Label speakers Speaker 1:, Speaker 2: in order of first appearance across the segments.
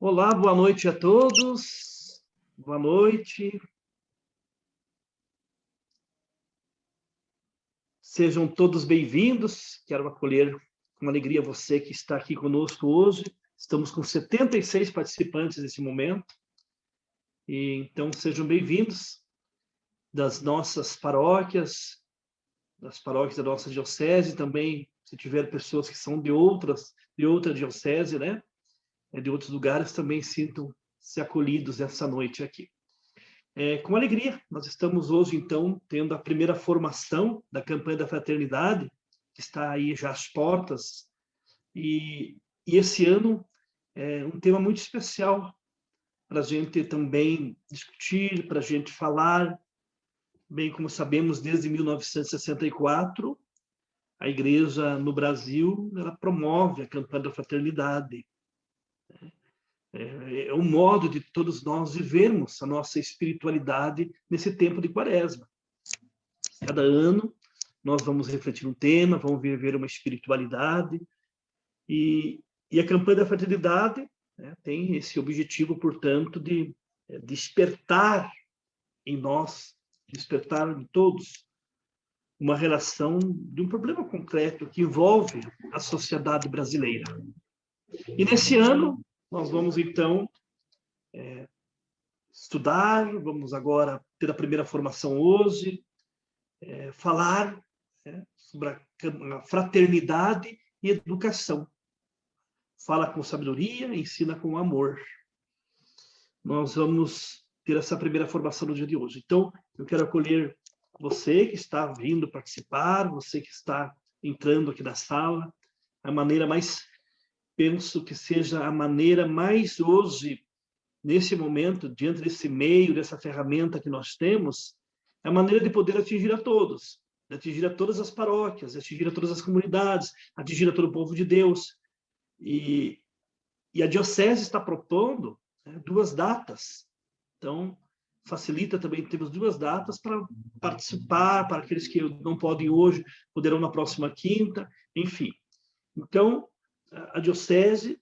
Speaker 1: Olá, boa noite a todos. Boa noite. Sejam todos bem-vindos. Quero acolher com alegria você que está aqui conosco hoje. Estamos com 76 participantes nesse momento. Então, sejam bem-vindos das nossas paróquias, das paróquias da nossa diocese, também, se tiver pessoas que são de outra diocese, né? De outros lugares, também sintam-se acolhidos essa noite aqui. Com alegria, nós estamos hoje, então, tendo a primeira formação da campanha da fraternidade, que está aí já às portas, e esse ano é um tema muito especial para a gente também discutir, para a gente falar. Bem como sabemos, desde 1964, a Igreja no Brasil ela promove a campanha da fraternidade. É um modo de todos nós vivermos a nossa espiritualidade nesse tempo de Quaresma. Cada ano nós vamos refletir um tema, vamos viver uma espiritualidade, e a campanha da fraternidade, né, tem esse objetivo, portanto, de despertar em nós, despertar em todos, uma relação de um problema concreto que envolve a sociedade brasileira. E nesse ano nós vamos, então, estudar, vamos agora ter a primeira formação hoje, falar sobre a fraternidade e educação. Fala com sabedoria, ensina com amor. Nós vamos ter essa primeira formação no dia de hoje. Então, eu quero acolher você que está vindo participar, você que está entrando aqui na sala, a maneira mais, penso que seja a maneira mais hoje, nesse momento, diante desse meio, dessa ferramenta que nós temos, é a maneira de poder atingir a todos, de atingir a todas as paróquias, de atingir a todas as comunidades, atingir a todo o povo de Deus. E a diocese está propondo, né, 2 datas. Então, facilita também, temos 2 datas para participar, para aqueles que não podem hoje, poderão na próxima quinta, enfim. Então, a diocese,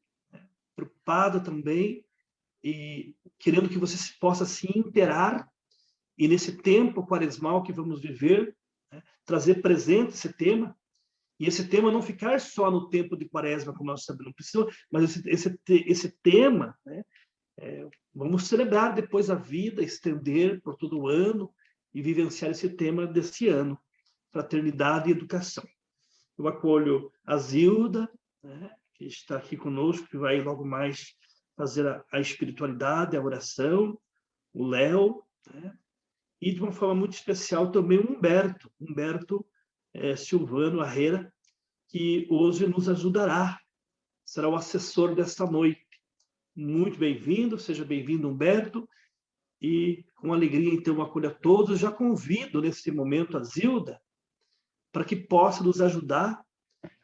Speaker 1: preocupada também, e querendo que você possa se inteirar, e nesse tempo quaresmal que vamos viver, né, trazer presente esse tema, e esse tema não ficar só no tempo de Quaresma, como nós sabemos, não precisa, mas esse tema, né, vamos celebrar depois a vida, estender por todo o ano e vivenciar esse tema desse ano, fraternidade e educação. Eu acolho a Zilda, né, que está aqui conosco, que vai logo mais fazer a espiritualidade, a oração, o Léo, né, e de uma forma muito especial também o Humberto Silvano Arreira, que hoje nos ajudará, será o assessor desta noite. Muito bem-vindo, seja bem-vindo, Humberto, e com alegria, então, acolho a todos. Já convido, nesse momento, a Zilda, para que possa nos ajudar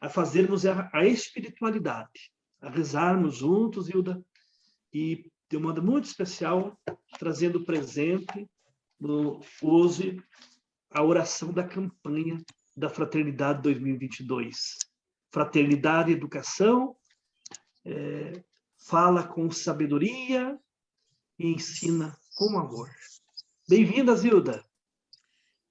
Speaker 1: a fazermos a espiritualidade, a rezarmos juntos, Zilda, e de um modo muito especial, trazendo presente hoje a oração da campanha da Fraternidade 2022. Fraternidade e educação, fala com sabedoria e ensina com amor. Bem-vinda, Zilda.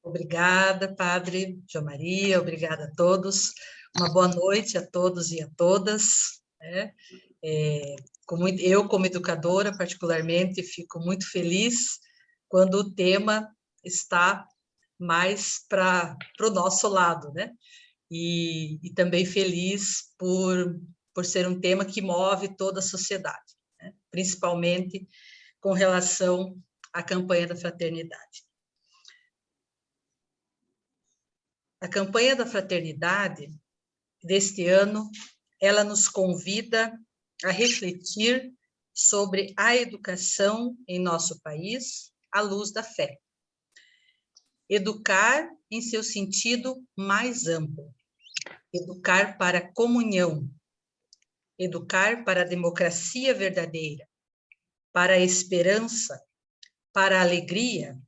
Speaker 2: Obrigada, Padre João Maria, obrigada a todos. Uma boa noite a todos e a todas. Né? Eu, como educadora, particularmente, fico muito feliz quando o tema está mais para o nosso lado, né? E também feliz por ser um tema que move toda a sociedade, né? Principalmente com relação à campanha da fraternidade. A campanha da fraternidade deste ano, ela nos convida a refletir sobre a educação em nosso país à luz da fé. Educar em seu sentido mais amplo. Educar para a comunhão. Educar para a democracia verdadeira, para a esperança, para a alegria,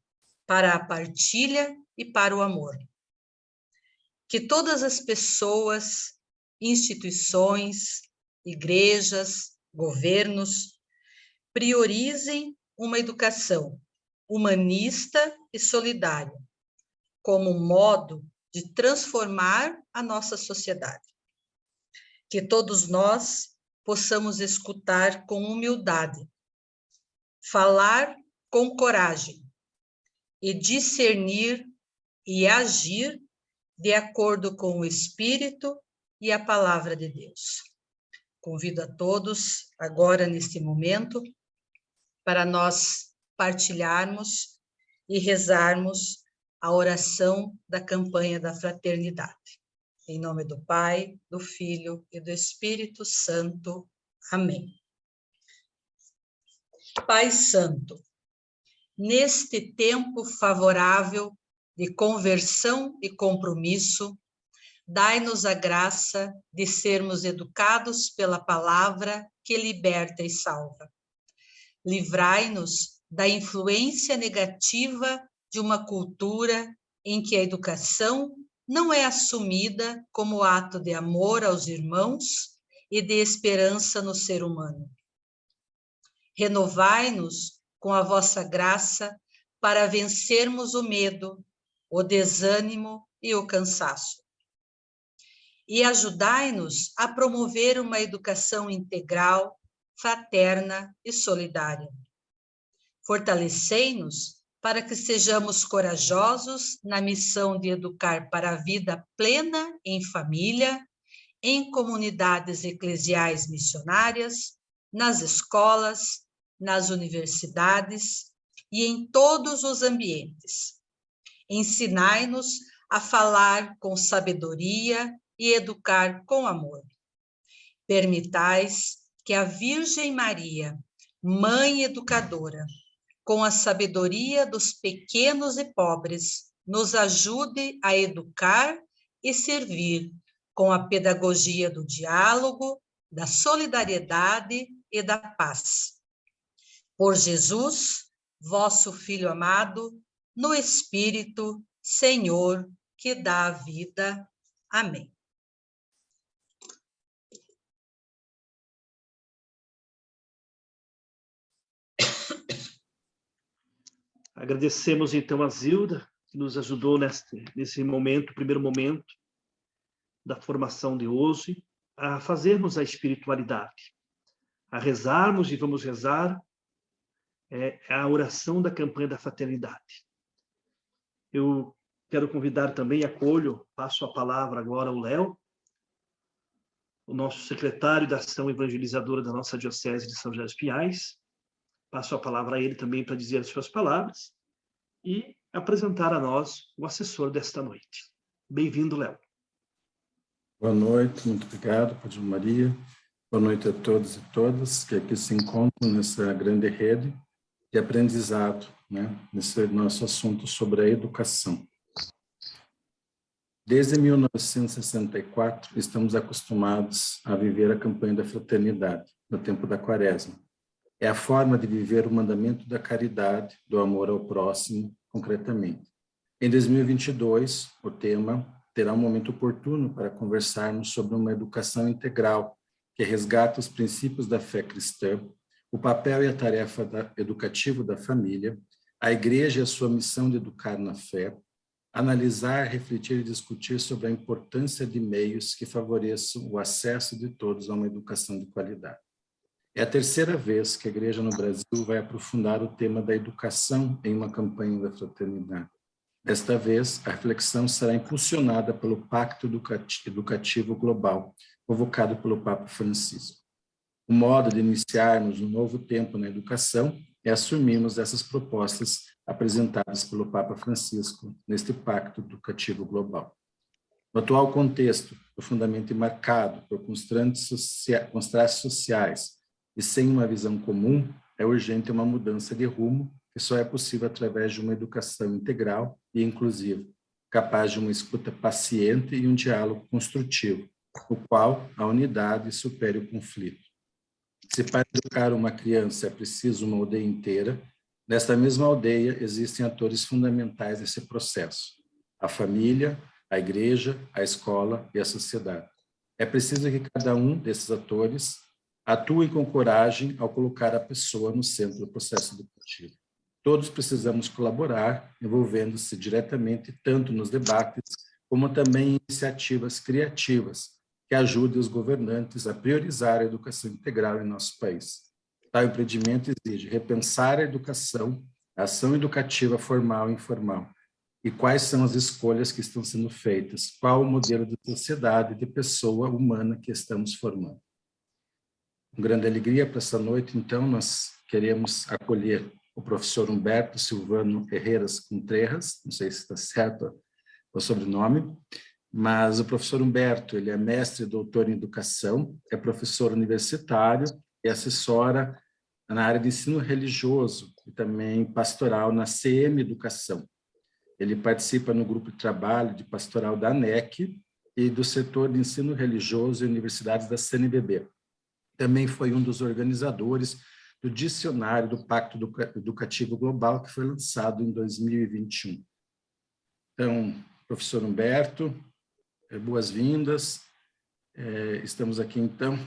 Speaker 2: para a partilha e para o amor. Que todas as pessoas, instituições, igrejas, governos, priorizem uma educação humanista e solidária, como um modo de transformar a nossa sociedade. Que todos nós possamos escutar com humildade, falar com coragem e discernir e agir de acordo com o Espírito e a Palavra de Deus. Convido a todos, agora, neste momento, para nós partilharmos e rezarmos a oração da campanha da fraternidade. Em nome do Pai, do Filho e do Espírito Santo. Amém. Pai Santo, neste tempo favorável de conversão e compromisso, dai-nos a graça de sermos educados pela palavra que liberta e salva. Livrai-nos da influência negativa de uma cultura em que a educação não é assumida como ato de amor aos irmãos e de esperança no ser humano. Renovai-nos com a vossa graça para vencermos o medo, o desânimo e o cansaço. E ajudai-nos a promover uma educação integral, fraterna e solidária. Fortalecei-nos para que sejamos corajosos na missão de educar para a vida plena em família, em comunidades eclesiais missionárias, nas escolas, nas universidades e em todos os ambientes. Ensinai-nos a falar com sabedoria e educar com amor. Permitais que a Virgem Maria, Mãe Educadora, com a sabedoria dos pequenos e pobres, nos ajude a educar e servir com a pedagogia do diálogo, da solidariedade e da paz. Por Jesus, vosso Filho amado, no Espírito, Senhor, que dá a vida. Amém.
Speaker 1: Agradecemos, então, a Zilda, que nos ajudou nesse momento, primeiro momento da formação de hoje, a fazermos a espiritualidade, a rezarmos, e vamos rezar a oração da campanha da fraternidade. Eu quero convidar também, acolho, passo a palavra agora ao Léo, o nosso secretário da ação evangelizadora da nossa Diocese de São José dos Pinhais. Passo a palavra a ele também para dizer as suas palavras e apresentar a nós o assessor desta noite. Bem-vindo, Léo.
Speaker 3: Boa noite, muito obrigado, Padre Maria. Boa noite a todos e todas que aqui se encontram nessa grande rede de aprendizado, nesse nosso assunto sobre a educação. Desde 1964, estamos acostumados a viver a campanha da fraternidade, no tempo da Quaresma. É a forma de viver o mandamento da caridade, do amor ao próximo, concretamente. Em 2022, o tema terá um momento oportuno para conversarmos sobre uma educação integral, que resgata os princípios da fé cristã, o papel e a tarefa educativa da família, a Igreja e a sua missão de educar na fé, analisar, refletir e discutir sobre a importância de meios que favoreçam o acesso de todos a uma educação de qualidade. É a terceira vez que a Igreja no Brasil vai aprofundar o tema da educação em uma campanha da fraternidade. Desta vez, a reflexão será impulsionada pelo Pacto Educativo Global, convocado pelo Papa Francisco. O modo de iniciarmos um novo tempo na educação é assumirmos essas propostas apresentadas pelo Papa Francisco neste Pacto Educativo Global. No atual contexto, profundamente marcado por contrastes sociais e sem uma visão comum, é urgente uma mudança de rumo que só é possível através de uma educação integral e inclusiva, capaz de uma escuta paciente e um diálogo construtivo, no qual a unidade supere o conflito. Se para educar uma criança é preciso uma aldeia inteira, nesta mesma aldeia existem atores fundamentais nesse processo: a família, a igreja, a escola e a sociedade. É preciso que cada um desses atores atuem com coragem ao colocar a pessoa no centro do processo educativo. Todos precisamos colaborar, envolvendo-se diretamente tanto nos debates, como também em iniciativas criativas que ajudem os governantes a priorizar a educação integral em nosso país. Tal empreendimento exige repensar a educação, a ação educativa formal e informal, e quais são as escolhas que estão sendo feitas, qual o modelo de sociedade e de pessoa humana que estamos formando. Com grande alegria para essa noite, então, nós queremos acolher o professor Humberto Silvano Herreras Contreras, não sei se está certo o sobrenome, mas o professor Humberto, ele é mestre e doutor em educação, é professor universitário e assessora na área de ensino religioso e também pastoral na CM Educação. Ele participa no grupo de trabalho de pastoral da ANEC e do setor de ensino religioso e universidades da CNBB. Também foi um dos organizadores do dicionário do Pacto Educativo Global, que foi lançado em 2021. Então, professor Humberto, boas-vindas. Estamos aqui, então,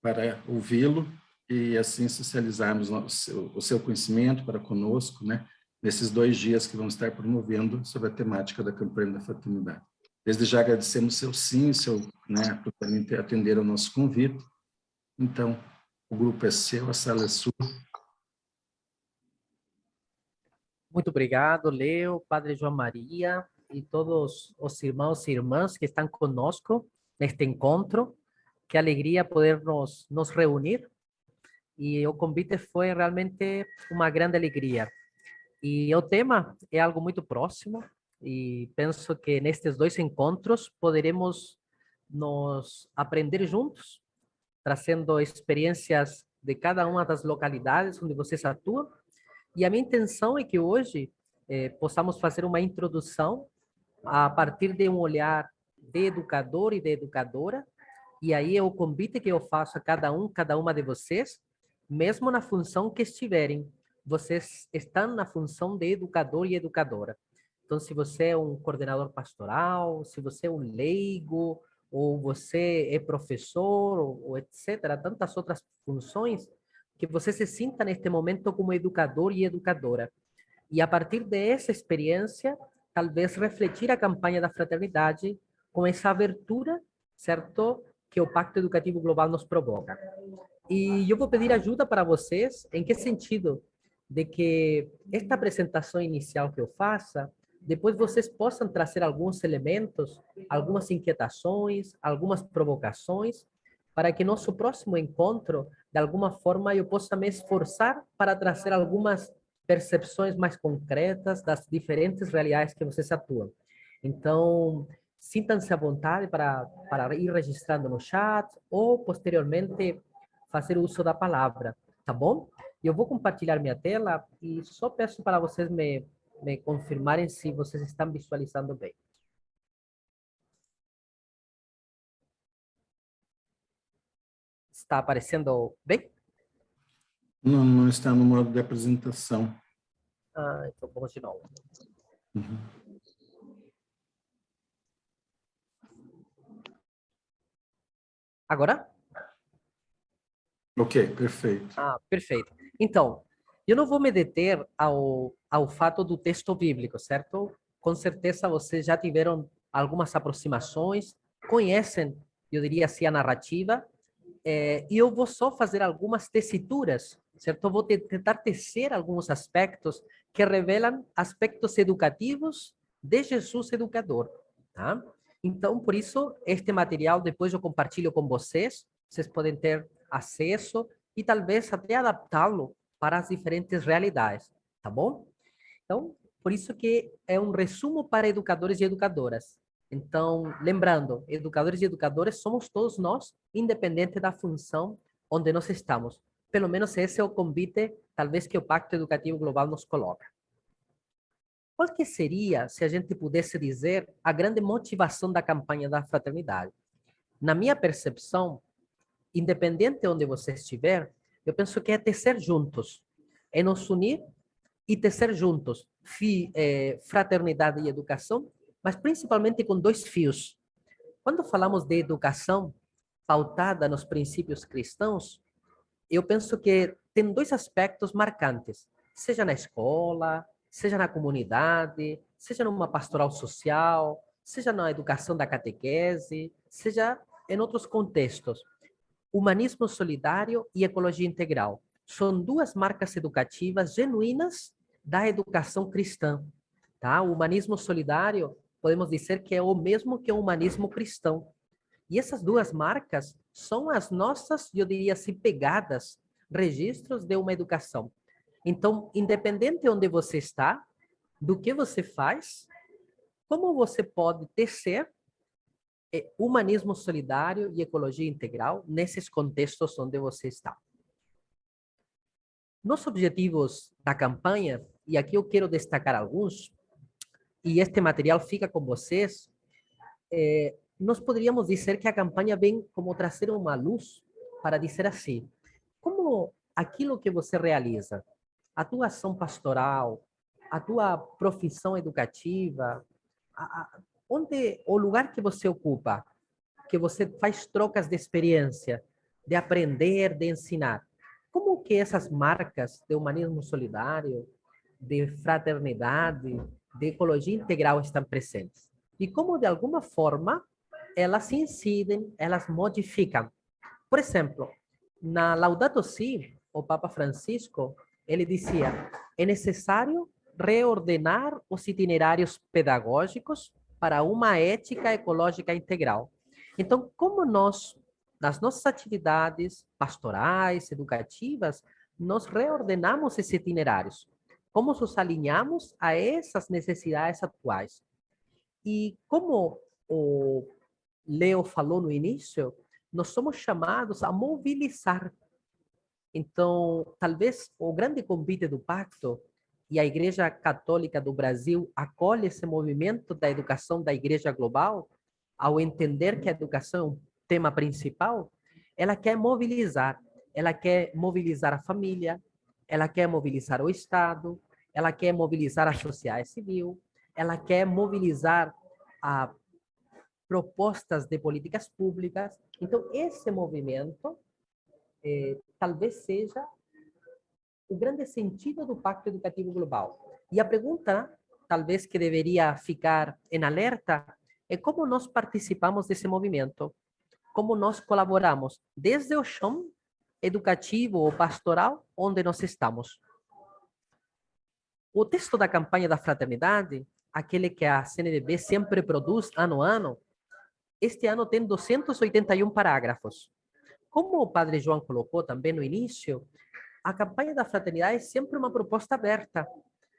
Speaker 3: para ouvi-lo e, assim, socializarmos o seu conhecimento para conosco, né, nesses 2 dias que vamos estar promovendo sobre a temática da campanha da fraternidade. Desde já agradecemos seu sim, por também atender ao nosso convite. Então, o grupo é seu, a sala é sua.
Speaker 4: Muito obrigado, Leo, Padre João Maria e todos os irmãos e irmãs que estão conosco neste encontro. Que alegria poder nos reunir. E o convite foi realmente uma grande alegria. E o tema é algo muito próximo e penso que nestes 2 encontros poderemos nos aprender juntos, trazendo experiências de cada uma das localidades onde vocês atuam. E a minha intenção é que hoje possamos fazer uma introdução a partir de um olhar de educador e de educadora. E aí é o convite que eu faço a cada uma de vocês, mesmo na função que estiverem. Vocês estão na função de educador e educadora. Então, se você é um coordenador pastoral, se você é um leigo, ou você é professor, ou etc., tantas outras funções, que você se sinta neste momento como educador e educadora. E a partir dessa experiência, talvez refletir a campanha da fraternidade com essa abertura, certo, que o Pacto Educativo Global nos provoca. E eu vou pedir ajuda para vocês, em que sentido? De que esta apresentação inicial que eu faça, depois vocês possam trazer alguns elementos, algumas inquietações, algumas provocações, para que nosso próximo encontro, de alguma forma, eu possa me esforçar para trazer algumas percepções mais concretas das diferentes realidades que vocês atuam. Então, sintam-se à vontade para ir registrando no chat ou, posteriormente, fazer uso da palavra, tá bom? Eu vou compartilhar minha tela e só peço para vocês me confirmarem se vocês estão visualizando bem. Está aparecendo bem?
Speaker 3: Não, não está no modo de apresentação.
Speaker 4: Então vamos de novo.
Speaker 3: Uhum.
Speaker 4: Agora?
Speaker 3: Ok, perfeito.
Speaker 4: Perfeito. Então, eu não vou me deter ao fato do texto bíblico, certo? Com certeza vocês já tiveram algumas aproximações, conhecem, eu diria assim, a narrativa, e eu vou só fazer algumas tessituras, certo? Eu vou tentar tecer alguns aspectos que revelam aspectos educativos de Jesus educador, tá? Então, por isso, este material depois eu compartilho com vocês podem ter acesso e talvez até adaptá-lo para as diferentes realidades, tá bom? Então, por isso que é um resumo para educadores e educadoras. Então, lembrando, educadores e educadoras somos todos nós, independente da função onde nós estamos. Pelo menos esse é o convite, talvez, que o Pacto Educativo Global nos coloca. Qual que seria, se a gente pudesse dizer, a grande motivação da campanha da fraternidade? Na minha percepção, independente de onde você estiver, eu penso que é tecer juntos, é nos unir e tecer juntos fraternidade e educação, mas principalmente com 2 fios. Quando falamos de educação, pautada nos princípios cristãos, eu penso que tem dois aspectos marcantes, seja na escola, seja na comunidade, seja numa pastoral social, seja na educação da catequese, seja em outros contextos. Humanismo solidário e ecologia integral são duas marcas educativas genuínas da educação cristã. Tá? O humanismo solidário, podemos dizer que é o mesmo que o humanismo cristão. E essas duas marcas são as nossas, eu diria assim, pegadas, registros de uma educação. Então, independente de onde você está, do que você faz, como você pode tecer humanismo solidário e ecologia integral nesses contextos onde você está. Nos objetivos da campanha, e aqui eu quero destacar alguns, e este material fica com vocês, nós poderíamos dizer que a campanha vem como trazer uma luz para dizer assim, como aquilo que você realiza, a tua ação pastoral, a tua profissão educativa, onde o lugar que você ocupa, que você faz trocas de experiência, de aprender, de ensinar, como que essas marcas de humanismo solidário, de fraternidade, de ecologia integral estão presentes? E como, de alguma forma, elas incidem, elas modificam. Por exemplo, na Laudato Si, o Papa Francisco, ele dizia, é necessário reordenar os itinerários pedagógicos para uma ética ecológica integral. Então, como nós, nas nossas atividades pastorais, educativas, nós reordenamos esses itinerários? Como nos alinhamos a essas necessidades atuais? E como o Leo falou no início, nós somos chamados a mobilizar. Então, talvez o grande convite do Pacto, e a Igreja Católica do Brasil acolhe esse movimento da educação da Igreja Global, ao entender que a educação é um tema principal, ela quer mobilizar a família, ela quer mobilizar o Estado, ela quer mobilizar a sociedade civil, ela quer mobilizar a propostas de políticas públicas. Então, esse movimento talvez seja o grande sentido do Pacto Educativo Global. E a pergunta, talvez, que deveria ficar em alerta, é como nós participamos desse movimento, como nós colaboramos desde o chão educativo ou pastoral onde nós estamos. O texto da campanha da fraternidade, aquele que a CNBB sempre produz ano a ano, este ano tem 281 parágrafos. Como o padre João colocou também no início, a campanha da fraternidade é sempre uma proposta aberta.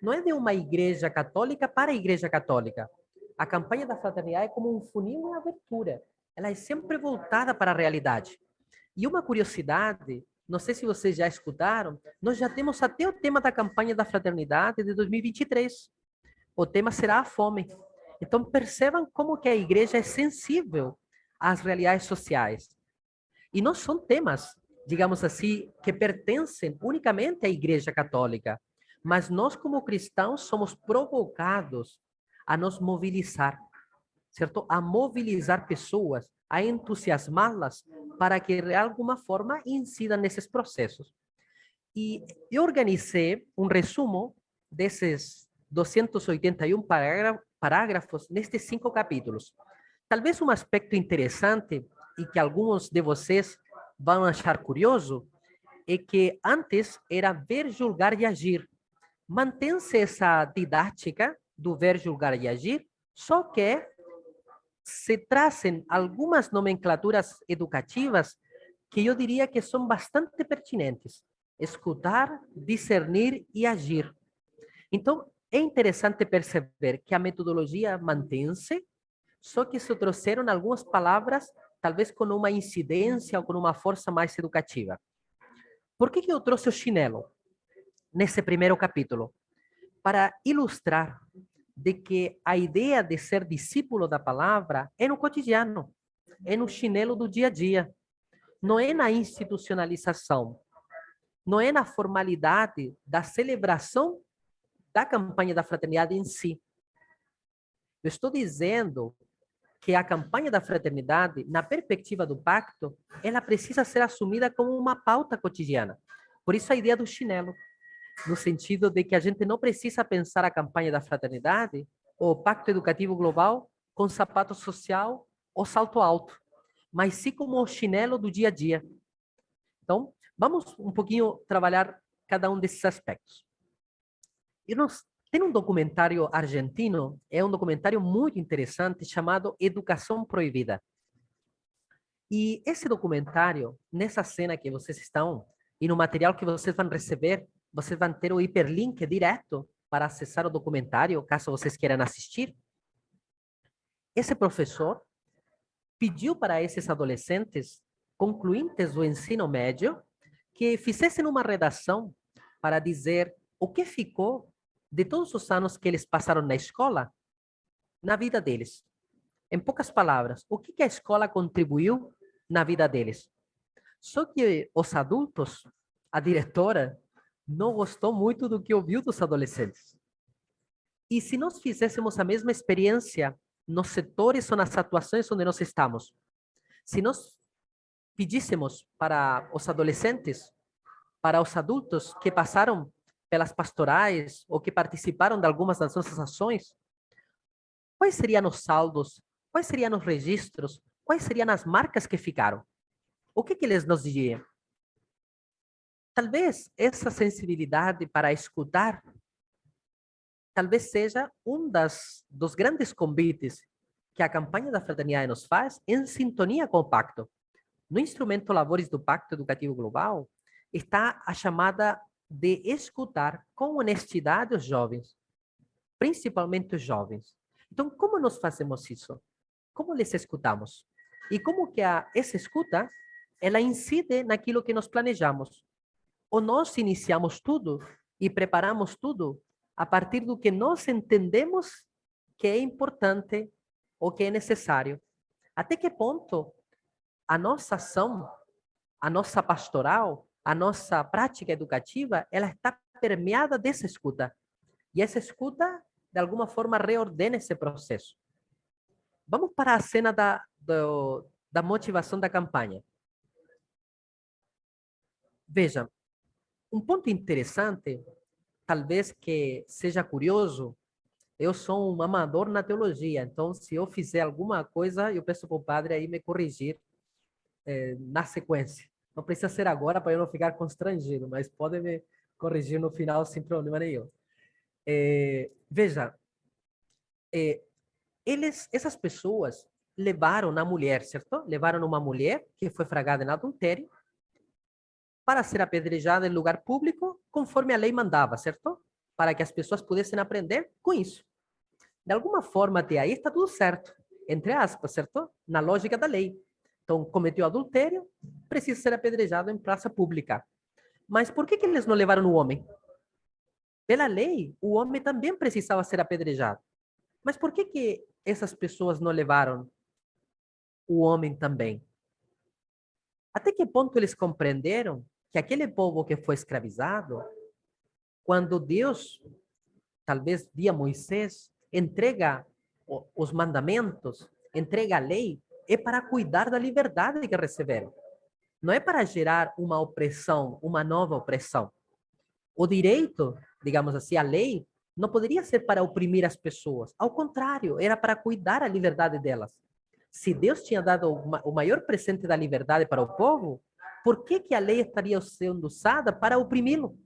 Speaker 4: Não é de uma igreja católica para a igreja católica. A campanha da fraternidade é como um funil em abertura. Ela é sempre voltada para a realidade. E uma curiosidade, não sei se vocês já escutaram, nós já temos até o tema da campanha da fraternidade de 2023. O tema será a fome. Então, percebam como que a igreja é sensível às realidades sociais. E não são temas, digamos assim, que pertencem unicamente à Igreja Católica, mas nós, como cristãos, somos provocados a nos mobilizar, certo? A mobilizar pessoas, a entusiasmá-las para que, de alguma forma, incidam nesses processos. E eu organizei um resumo desses 281 parágrafos nestes 5 capítulos. Talvez um aspecto interessante e que alguns de vocês vão achar curioso é que antes era ver, julgar e agir. Mantém-se essa didática do ver, julgar e agir, só que se trazem algumas nomenclaturas educativas que eu diria que são bastante pertinentes. Escutar, discernir e agir. Então, é interessante perceber que a metodologia mantém-se, só que se trouxeram algumas palavras, talvez com uma incidência ou com uma força mais educativa. Por que eu trouxe o chinelo nesse primeiro capítulo? Para ilustrar de que a ideia de ser discípulo da palavra é no cotidiano, é no chinelo do dia a dia, não é na institucionalização, não é na formalidade da celebração da campanha da fraternidade em si. Eu estou dizendo que a campanha da fraternidade, na perspectiva do pacto, ela precisa ser assumida como uma pauta cotidiana. Por isso a ideia do chinelo, no sentido de que a gente não precisa pensar a campanha da fraternidade ou o pacto educativo global com sapato social ou salto alto, mas sim como o chinelo do dia a dia. Então, vamos um pouquinho trabalhar cada um desses aspectos. Tem um documentário argentino, é um documentário muito interessante, chamado Educação Proibida. E esse documentário, nessa cena que vocês estão, e no material que vocês vão receber, vocês vão ter o hiperlink direto para acessar o documentário, caso vocês queiram assistir. Esse professor pediu para esses adolescentes, concluintes do ensino médio, que fizessem uma redação para dizer o que ficou de todos os anos que eles passaram na escola, na vida deles. Em poucas palavras, o que a escola contribuiu na vida deles. Só que os adultos, a diretora, não gostou muito do que ouviu dos adolescentes. E se nós fizéssemos a mesma experiência nos setores ou nas atuações onde nós estamos, se nós pedíssemos para os adolescentes, para os adultos que passaram pelas pastorais ou que participaram de algumas das nossas ações, quais seriam os saldos, quais seriam os registros, quais seriam as marcas que ficaram? O que eles nos diriam? Talvez essa sensibilidade para escutar, talvez seja dos grandes convites que a campanha da fraternidade nos faz em sintonia com o pacto. No instrumento Labores do Pacto Educativo Global, está a chamada de escutar com honestidade os jovens, principalmente os jovens. Então, como nós fazemos isso? Como les escutamos? E como que essa escuta, ela incide naquilo que nós planejamos? Ou nós iniciamos tudo e preparamos tudo a partir do que nós entendemos que é importante ou que é necessário? Até que ponto a nossa ação, a nossa pastoral, a nossa prática educativa, ela está permeada dessa escuta. E essa escuta, de alguma forma, reordena esse processo. Vamos para a cena da motivação da campanha. Veja, um ponto interessante, talvez que seja curioso, eu sou um amador na teologia, então se eu fizer alguma coisa, eu peço para o padre aí me corrigir na sequência. Não precisa ser agora para eu não ficar constrangido, mas pode me corrigir no final sem problema nenhum. Veja, essas pessoas levaram a mulher, certo? Levaram uma mulher que foi flagrada em adultério para ser apedrejada em lugar público, conforme a lei mandava, certo? Para que as pessoas pudessem aprender com isso. De alguma forma, até aí está tudo certo, entre aspas, certo? Na lógica da lei. Então, cometeu adultério, precisa ser apedrejado em praça pública. Mas por que eles não levaram o homem? Pela lei, o homem também precisava ser apedrejado. Mas por que essas pessoas não levaram o homem também? Até que ponto eles compreenderam que aquele povo que foi escravizado, quando Deus, talvez via Moisés, entrega os mandamentos, entrega a lei, é para cuidar da liberdade que receberam. Não é para gerar uma opressão, uma nova opressão. O direito, digamos assim, a lei, não poderia ser para oprimir as pessoas. Ao contrário, era para cuidar da liberdade delas. Se Deus tinha dado o maior presente da liberdade para o povo, por que a lei estaria sendo usada para oprimi-lo?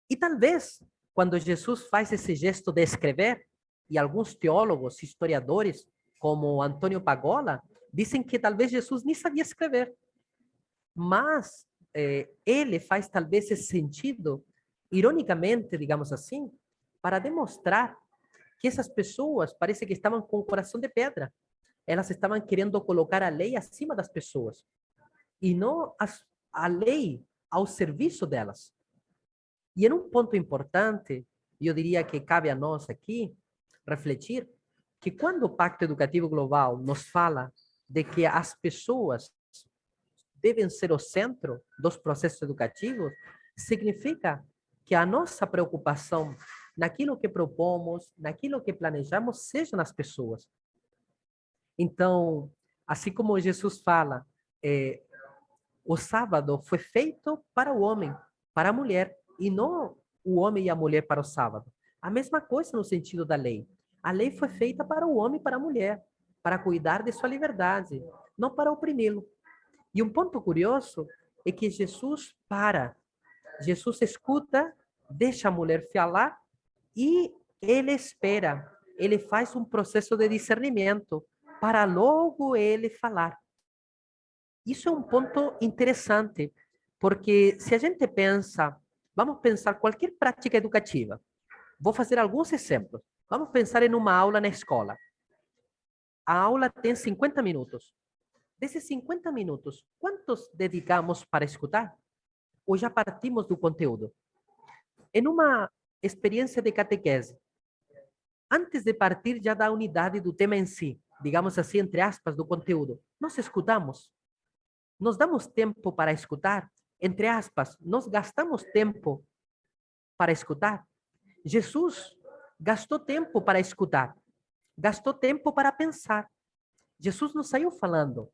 Speaker 4: E talvez, quando Jesus faz esse gesto de escrever, e alguns teólogos, historiadores, como Antônio Pagola, dizem que talvez Jesus nem sabia escrever. Mas ele faz talvez esse sentido, ironicamente, digamos assim, para demonstrar que essas pessoas parece que estavam com o coração de pedra. Elas estavam querendo colocar a lei acima das pessoas e não a lei ao serviço delas. E em um ponto importante, eu diria que cabe a nós aqui refletir que quando o Pacto Educativo Global nos fala de que as pessoas devem ser o centro dos processos educativos, significa que a nossa preocupação naquilo que propomos, naquilo que planejamos, seja nas pessoas. Então, assim como Jesus fala, o sábado foi feito para o homem, para a mulher, e não o homem e a mulher para o sábado. A mesma coisa no sentido da lei. A lei foi feita para o homem e para a mulher, para cuidar de sua liberdade, não para oprimi-lo. E um ponto curioso é que Jesus Jesus escuta, deixa a mulher falar e ele espera. Ele faz um processo de discernimento para logo ele falar. Isso é um ponto interessante, porque se a gente pensa, vamos pensar qualquer prática educativa. Vou fazer alguns exemplos. Vamos pensar em uma aula na escola. A aula tem 50 minutos. Desses 50 minutos, quantos dedicamos para escutar? Ou já partimos do conteúdo? Em uma experiência de catequese, antes de partir já da unidade do tema em si, digamos assim, entre aspas, do conteúdo, nós escutamos? Nos damos tempo para escutar? Entre aspas, nós gastamos tempo para escutar? Jesus gastou tempo para escutar, gastou tempo para pensar. Jesus não saiu falando.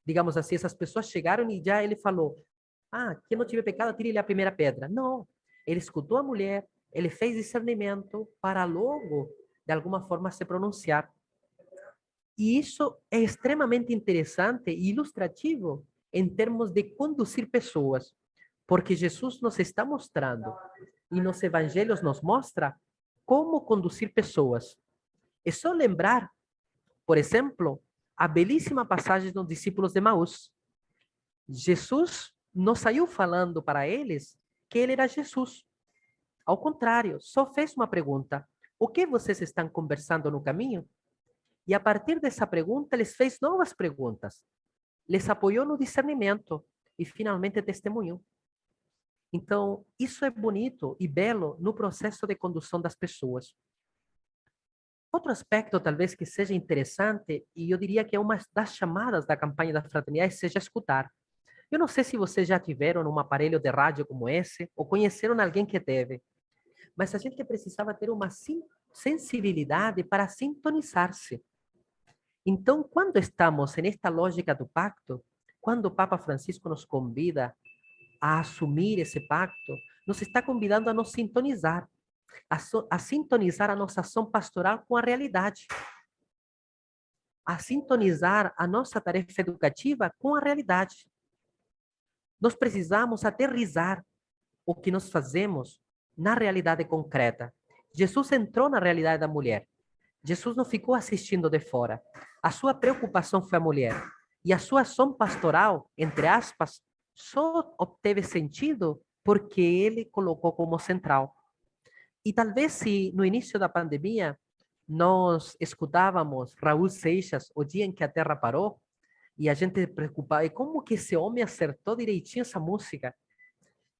Speaker 4: Digamos assim, essas pessoas chegaram e já ele falou, quem não tiver pecado, atire-lhe a primeira pedra. Não, ele escutou a mulher, ele fez discernimento para logo, de alguma forma, se pronunciar. E isso é extremamente interessante e ilustrativo em termos de conduzir pessoas, porque Jesus nos está mostrando, e nos evangelhos nos mostra, como conduzir pessoas. É só lembrar, por exemplo, a belíssima passagem dos discípulos de Emaús. Jesus não saiu falando para eles que ele era Jesus. Ao contrário, só fez uma pergunta. O que vocês estão conversando no caminho? E a partir dessa pergunta, eles fez novas perguntas. Les apoiou no discernimento e finalmente testemunhou. Então, isso é bonito e belo no processo de condução das pessoas. Outro aspecto, talvez, que seja interessante, e eu diria que é uma das chamadas da campanha da fraternidade, seja escutar. Eu não sei se vocês já tiveram um aparelho de rádio como esse, ou conheceram alguém que teve, mas a gente precisava ter uma sensibilidade para sintonizar-se. Então, quando estamos nesta lógica do pacto, quando o Papa Francisco nos convida a assumir esse pacto, nos está convidando a nos sintonizar, a sintonizar a nossa ação pastoral com a realidade, a sintonizar a nossa tarefa educativa com a realidade. Nós precisamos aterrizar o que nós fazemos na realidade concreta. Jesus entrou na realidade da mulher. Jesus não ficou assistindo de fora. A sua preocupação foi a mulher. E a sua ação pastoral, entre aspas, só obteve sentido porque ele colocou como central. E talvez se no início da pandemia nós escutávamos Raul Seixas, O Dia em que a Terra Parou, e a gente preocupava, e como que esse homem acertou direitinho essa música?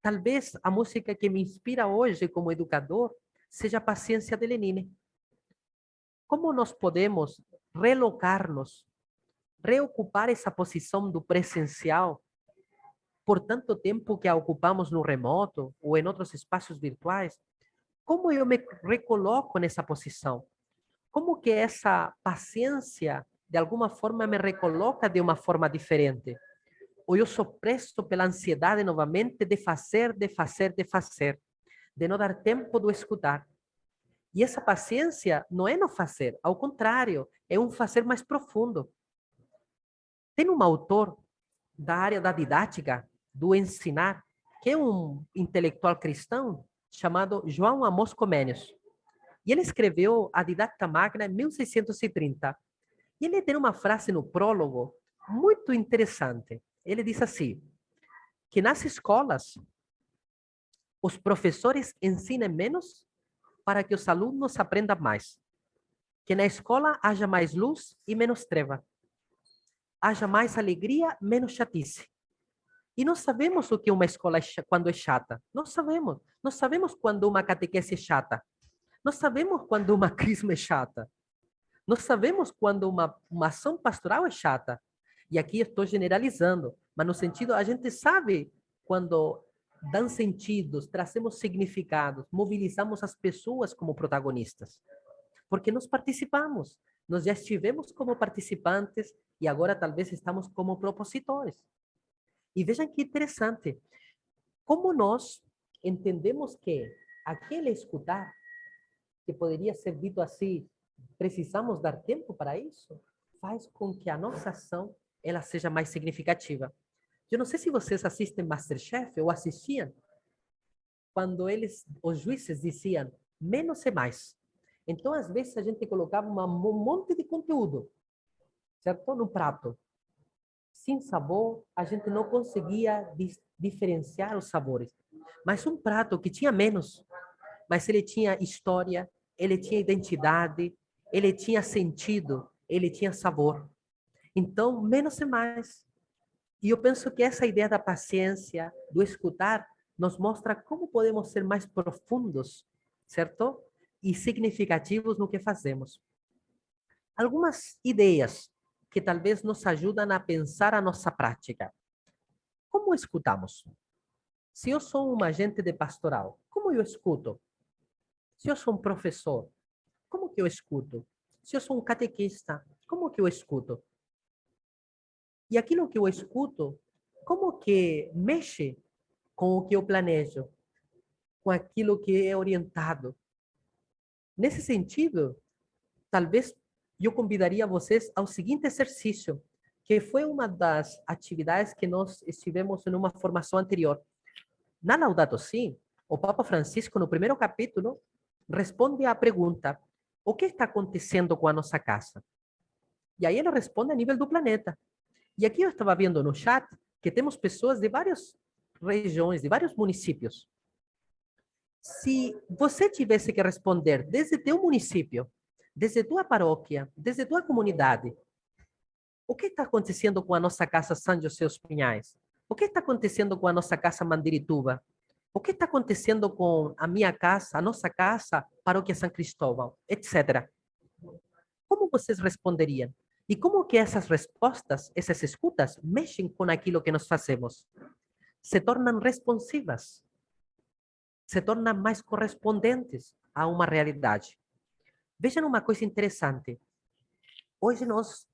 Speaker 4: Talvez a música que me inspira hoje como educador seja a Paciência de Lenine. Como nós podemos relocar-nos, reocupar essa posição do presencial por tanto tempo que a ocupamos no remoto ou em outros espaços virtuais? Como eu me recoloco nessa posição? Como que essa paciência, de alguma forma, me recoloca de uma forma diferente? Ou eu sou preso pela ansiedade novamente de fazer, de não dar tempo de escutar. E essa paciência não é no fazer, ao contrário, é um fazer mais profundo. Tem um autor da área da didática, do ensinar, que é um intelectual cristão, chamado João Amos Comênios. E ele escreveu a Didacta Magna em 1630. E ele tem uma frase no prólogo muito interessante. Ele diz assim, que nas escolas os professores ensinem menos para que os alunos aprendam mais. Que na escola haja mais luz e menos treva. Haja mais alegria, menos chatice. E nós sabemos o que uma escola quando é chata. Nós sabemos. Nós sabemos quando uma catequese é chata. Nós sabemos quando uma crisma é chata. Nós sabemos quando uma ação pastoral é chata. E aqui estou generalizando, mas no sentido, a gente sabe quando dão sentidos, trazemos significados, mobilizamos as pessoas como protagonistas. Porque nós participamos. Nós já estivemos como participantes e agora talvez estamos como propositores. E vejam que interessante, como nós entendemos que aquele escutar, que poderia ser dito assim, precisamos dar tempo para isso, faz com que a nossa ação ela seja mais significativa. Eu não sei se vocês assistem MasterChef ou assistiam, quando os juízes diziam menos é mais. Então, às vezes, a gente colocava um monte de conteúdo, certo? No prato. Sem sabor, a gente não conseguia diferenciar os sabores. Mas um prato que tinha menos, mas ele tinha história, ele tinha identidade, ele tinha sentido, ele tinha sabor. Então, menos é mais. E eu penso que essa ideia da paciência, do escutar, nos mostra como podemos ser mais profundos, certo? E significativos no que fazemos. Algumas ideias que talvez nos ajudam a pensar a nossa prática. Como escutamos? Se eu sou um agente de pastoral, como eu escuto? Se eu sou um professor, como que eu escuto? Se eu sou um catequista, como que eu escuto? E aquilo que eu escuto, como que mexe com o que eu planejo, com aquilo que é orientado? Nesse sentido, talvez eu convidaria vocês ao seguinte exercício, que foi uma das atividades que nós estivemos em uma formação anterior. Na Laudato Si, o Papa Francisco, no primeiro capítulo, responde à pergunta: o que está acontecendo com a nossa casa? E aí ele responde a nível do planeta. E aqui eu estava vendo no chat que temos pessoas de várias regiões, de vários municípios. Se você tivesse que responder desde teu município, desde tua paróquia, desde tua comunidade, o que está acontecendo com a nossa casa São José dos Pinhais? O que está acontecendo com a nossa casa Mandirituba? O que está acontecendo com a minha casa, a nossa casa, Paróquia São Cristóvão, etc. Como vocês responderiam? E como que essas respostas, essas escutas, mexem com aquilo que nós fazemos? Se tornam responsivas, se tornam mais correspondentes a uma realidade. Vejam uma coisa interessante. Hoje nós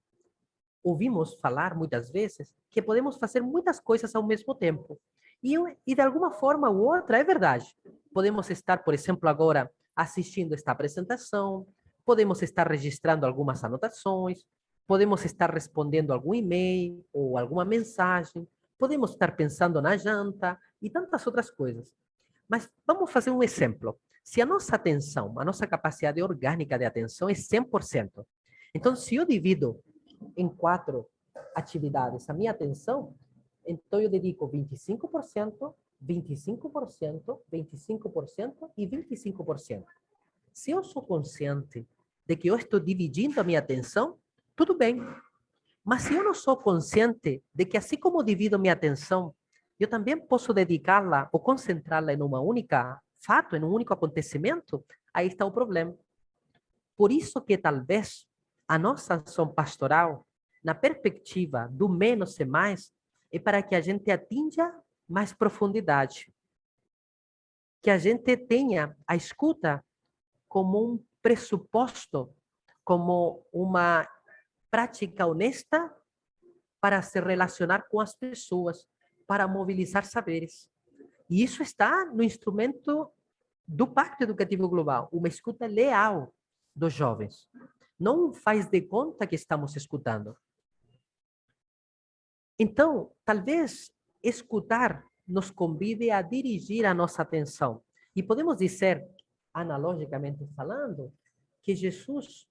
Speaker 4: ouvimos falar muitas vezes que podemos fazer muitas coisas ao mesmo tempo. E de alguma forma ou outra é verdade. Podemos estar, por exemplo, agora assistindo esta apresentação, podemos estar registrando algumas anotações, podemos estar respondendo algum e-mail ou alguma mensagem, podemos estar pensando na janta e tantas outras coisas. Mas vamos fazer um exemplo. Se a nossa atenção, a nossa capacidade orgânica de atenção é 100%, então se eu divido em 4 atividades a minha atenção, então eu dedico 25%, 25%, 25% e 25%. Se eu sou consciente de que eu estou dividindo a minha atenção, tudo bem. Mas se eu não sou consciente de que assim como divido minha atenção, eu também posso dedicá-la ou concentrá-la em uma única fato, em um único acontecimento, aí está o problema. Por isso que talvez a nossa ação pastoral, na perspectiva do menos e mais, é para que a gente atinja mais profundidade. Que a gente tenha a escuta como um pressuposto, como uma prática honesta para se relacionar com as pessoas, para mobilizar saberes. E isso está no instrumento do Pacto Educativo Global, uma escuta leal dos jovens. Não faz de conta que estamos escutando. Então, talvez escutar nos convide a dirigir a nossa atenção. E podemos dizer, analogicamente falando, que Jesus,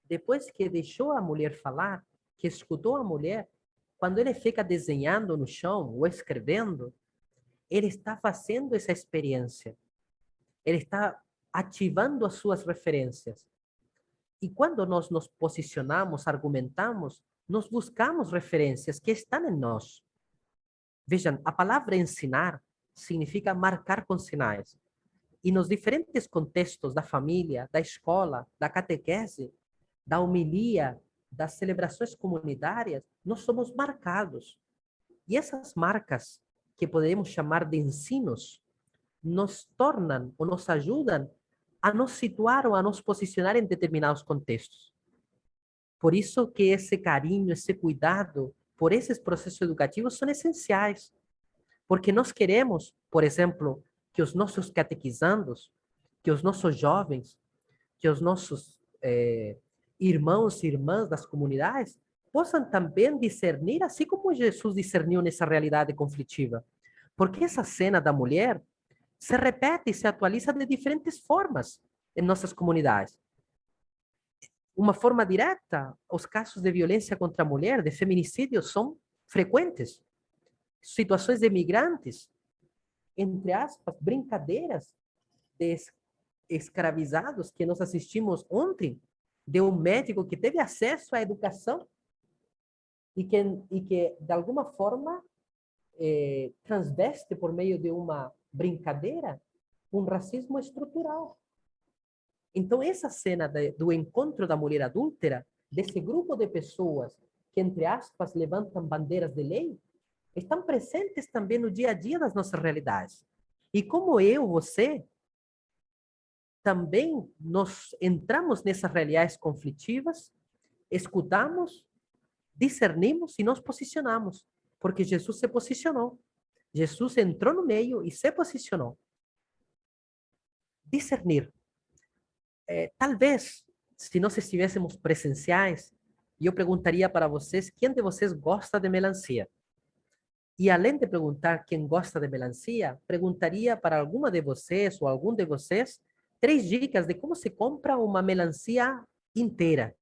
Speaker 4: depois que deixou a mulher falar, que escutou a mulher, quando ele fica desenhando no chão ou escrevendo, ele está fazendo essa experiência. Ele está ativando as suas referências. E quando nós nos posicionamos, argumentamos, nós buscamos referências que estão em nós. Vejam, a palavra ensinar significa marcar com sinais. E nos diferentes contextos da família, da escola, da catequese, da homilia, das celebrações comunitárias, nós somos marcados. E essas marcas, que podemos chamar de ensinos, nos tornam ou nos ajudam a nos situar ou a nos posicionar em determinados contextos. Por isso que esse carinho, esse cuidado por esses processos educativos são essenciais. Porque nós queremos, por exemplo, que os nossos catequizandos, que os nossos jovens, que os nossos irmãos e irmãs das comunidades possam também discernir, assim como Jesus discerniu nessa realidade conflitiva. Porque essa cena da mulher se repete e se atualiza de diferentes formas em nossas comunidades. Uma forma direta, os casos de violência contra a mulher, de feminicídio, são frequentes. Situações de migrantes, entre aspas, brincadeiras de escravizados que nós assistimos ontem, de um médico que teve acesso à educação e que de alguma forma, transveste por meio de uma brincadeira um racismo estrutural. Então, essa cena do encontro da mulher adúltera, desse grupo de pessoas que, entre aspas, levantam bandeiras de lei, estão presentes também no dia a dia das nossas realidades. E como eu, você, também nós entramos nessas realidades conflitivas, escutamos, discernimos e nos posicionamos, porque Jesus se posicionou. Jesus entrou no meio e se posicionou. Discernir. Talvez, se nós estivéssemos presenciais, eu perguntaria para vocês, quem de vocês gosta de melancia? E além de perguntar quem gosta de melancia, perguntaria para alguma de vocês ou algum de vocês 3 dicas de como se compra uma melancia inteira,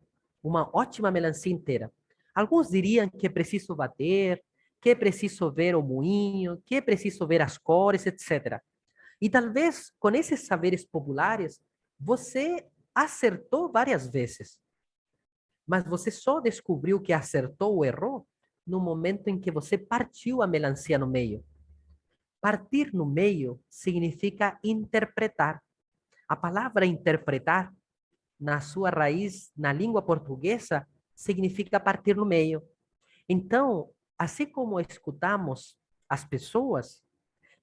Speaker 4: uma ótima melancia inteira. Alguns diriam que é preciso bater, que é preciso ver o moinho, que é preciso ver as cores, etc. E talvez com esses saberes populares, você acertou várias vezes, mas você só descobriu que acertou ou errou no momento em que você partiu a melancia no meio. Partir no meio significa interpretar. A palavra interpretar, na sua raiz, na língua portuguesa, significa partir no meio. Então, assim como escutamos as pessoas,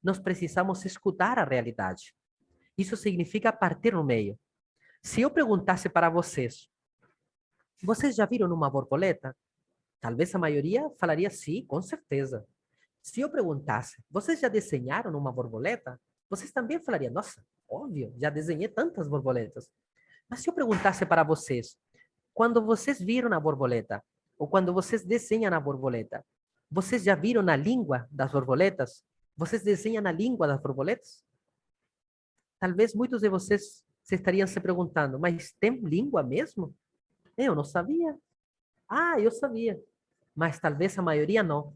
Speaker 4: nós precisamos escutar a realidade. Isso significa partir no meio. Se eu perguntasse para vocês já viram uma borboleta? Talvez a maioria falaria sim, com certeza. Se eu perguntasse, vocês já desenharam uma borboleta? Vocês também falariam, nossa, óbvio, já desenhei tantas borboletas. Mas se eu perguntasse para vocês, quando vocês viram a borboleta, ou quando vocês desenham a borboleta, vocês já viram a língua das borboletas? Vocês desenham a língua das borboletas? Talvez muitos de vocês se estariam se perguntando, mas tem língua mesmo? Eu não sabia. Ah, eu sabia. Mas talvez a maioria não.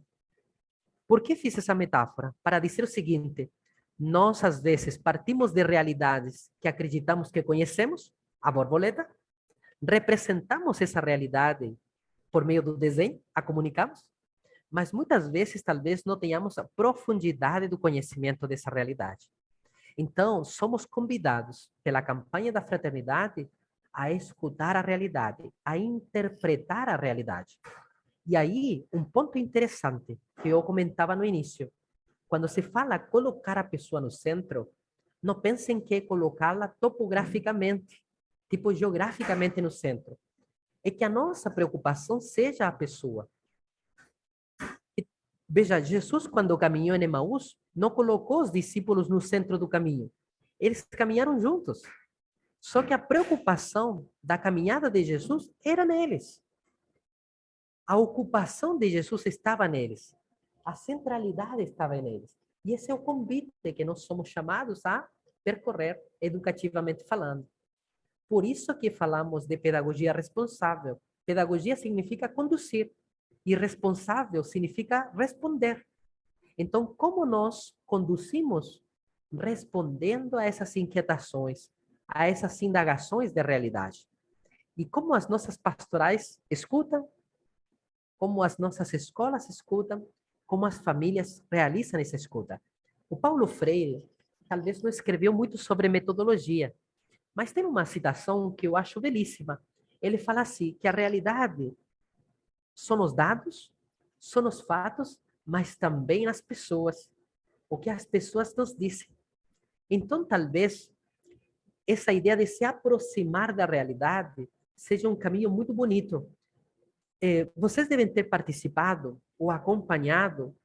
Speaker 4: Por que fiz essa metáfora? Para dizer o seguinte, nós às vezes partimos de realidades que acreditamos que conhecemos, a borboleta, representamos essa realidade por meio do desenho, a comunicamos, mas muitas vezes talvez não tenhamos a profundidade do conhecimento dessa realidade. Então, somos convidados pela campanha da fraternidade a escutar a realidade, a interpretar a realidade. E aí, um ponto interessante que eu comentava no início, quando se fala colocar a pessoa no centro, não pensem que é colocá-la topograficamente, tipo geograficamente no centro. É que a nossa preocupação seja a pessoa. Veja, Jesus, quando caminhou em Emaús, não colocou os discípulos no centro do caminho. Eles caminharam juntos. Só que a preocupação da caminhada de Jesus era neles. A ocupação de Jesus estava neles. A centralidade estava neles. E esse é o convite que nós somos chamados a percorrer educativamente falando. Por isso que falamos de pedagogia responsável. Pedagogia significa conduzir. E responsável significa responder. Então, como nós conduzimos respondendo a essas inquietações, a essas indagações de realidade? E como as nossas pastorais escutam, como as nossas escolas escutam, como as famílias realizam essa escuta. O Paulo Freire talvez não escreveu muito sobre metodologia, mas tem uma citação que eu acho belíssima. Ele fala assim, que a realidade são os dados, são os fatos, mas também as pessoas. O que as pessoas nos dizem. Então, talvez, essa ideia de se aproximar da realidade seja um caminho muito bonito, vocês devem ter participado ou acompanhado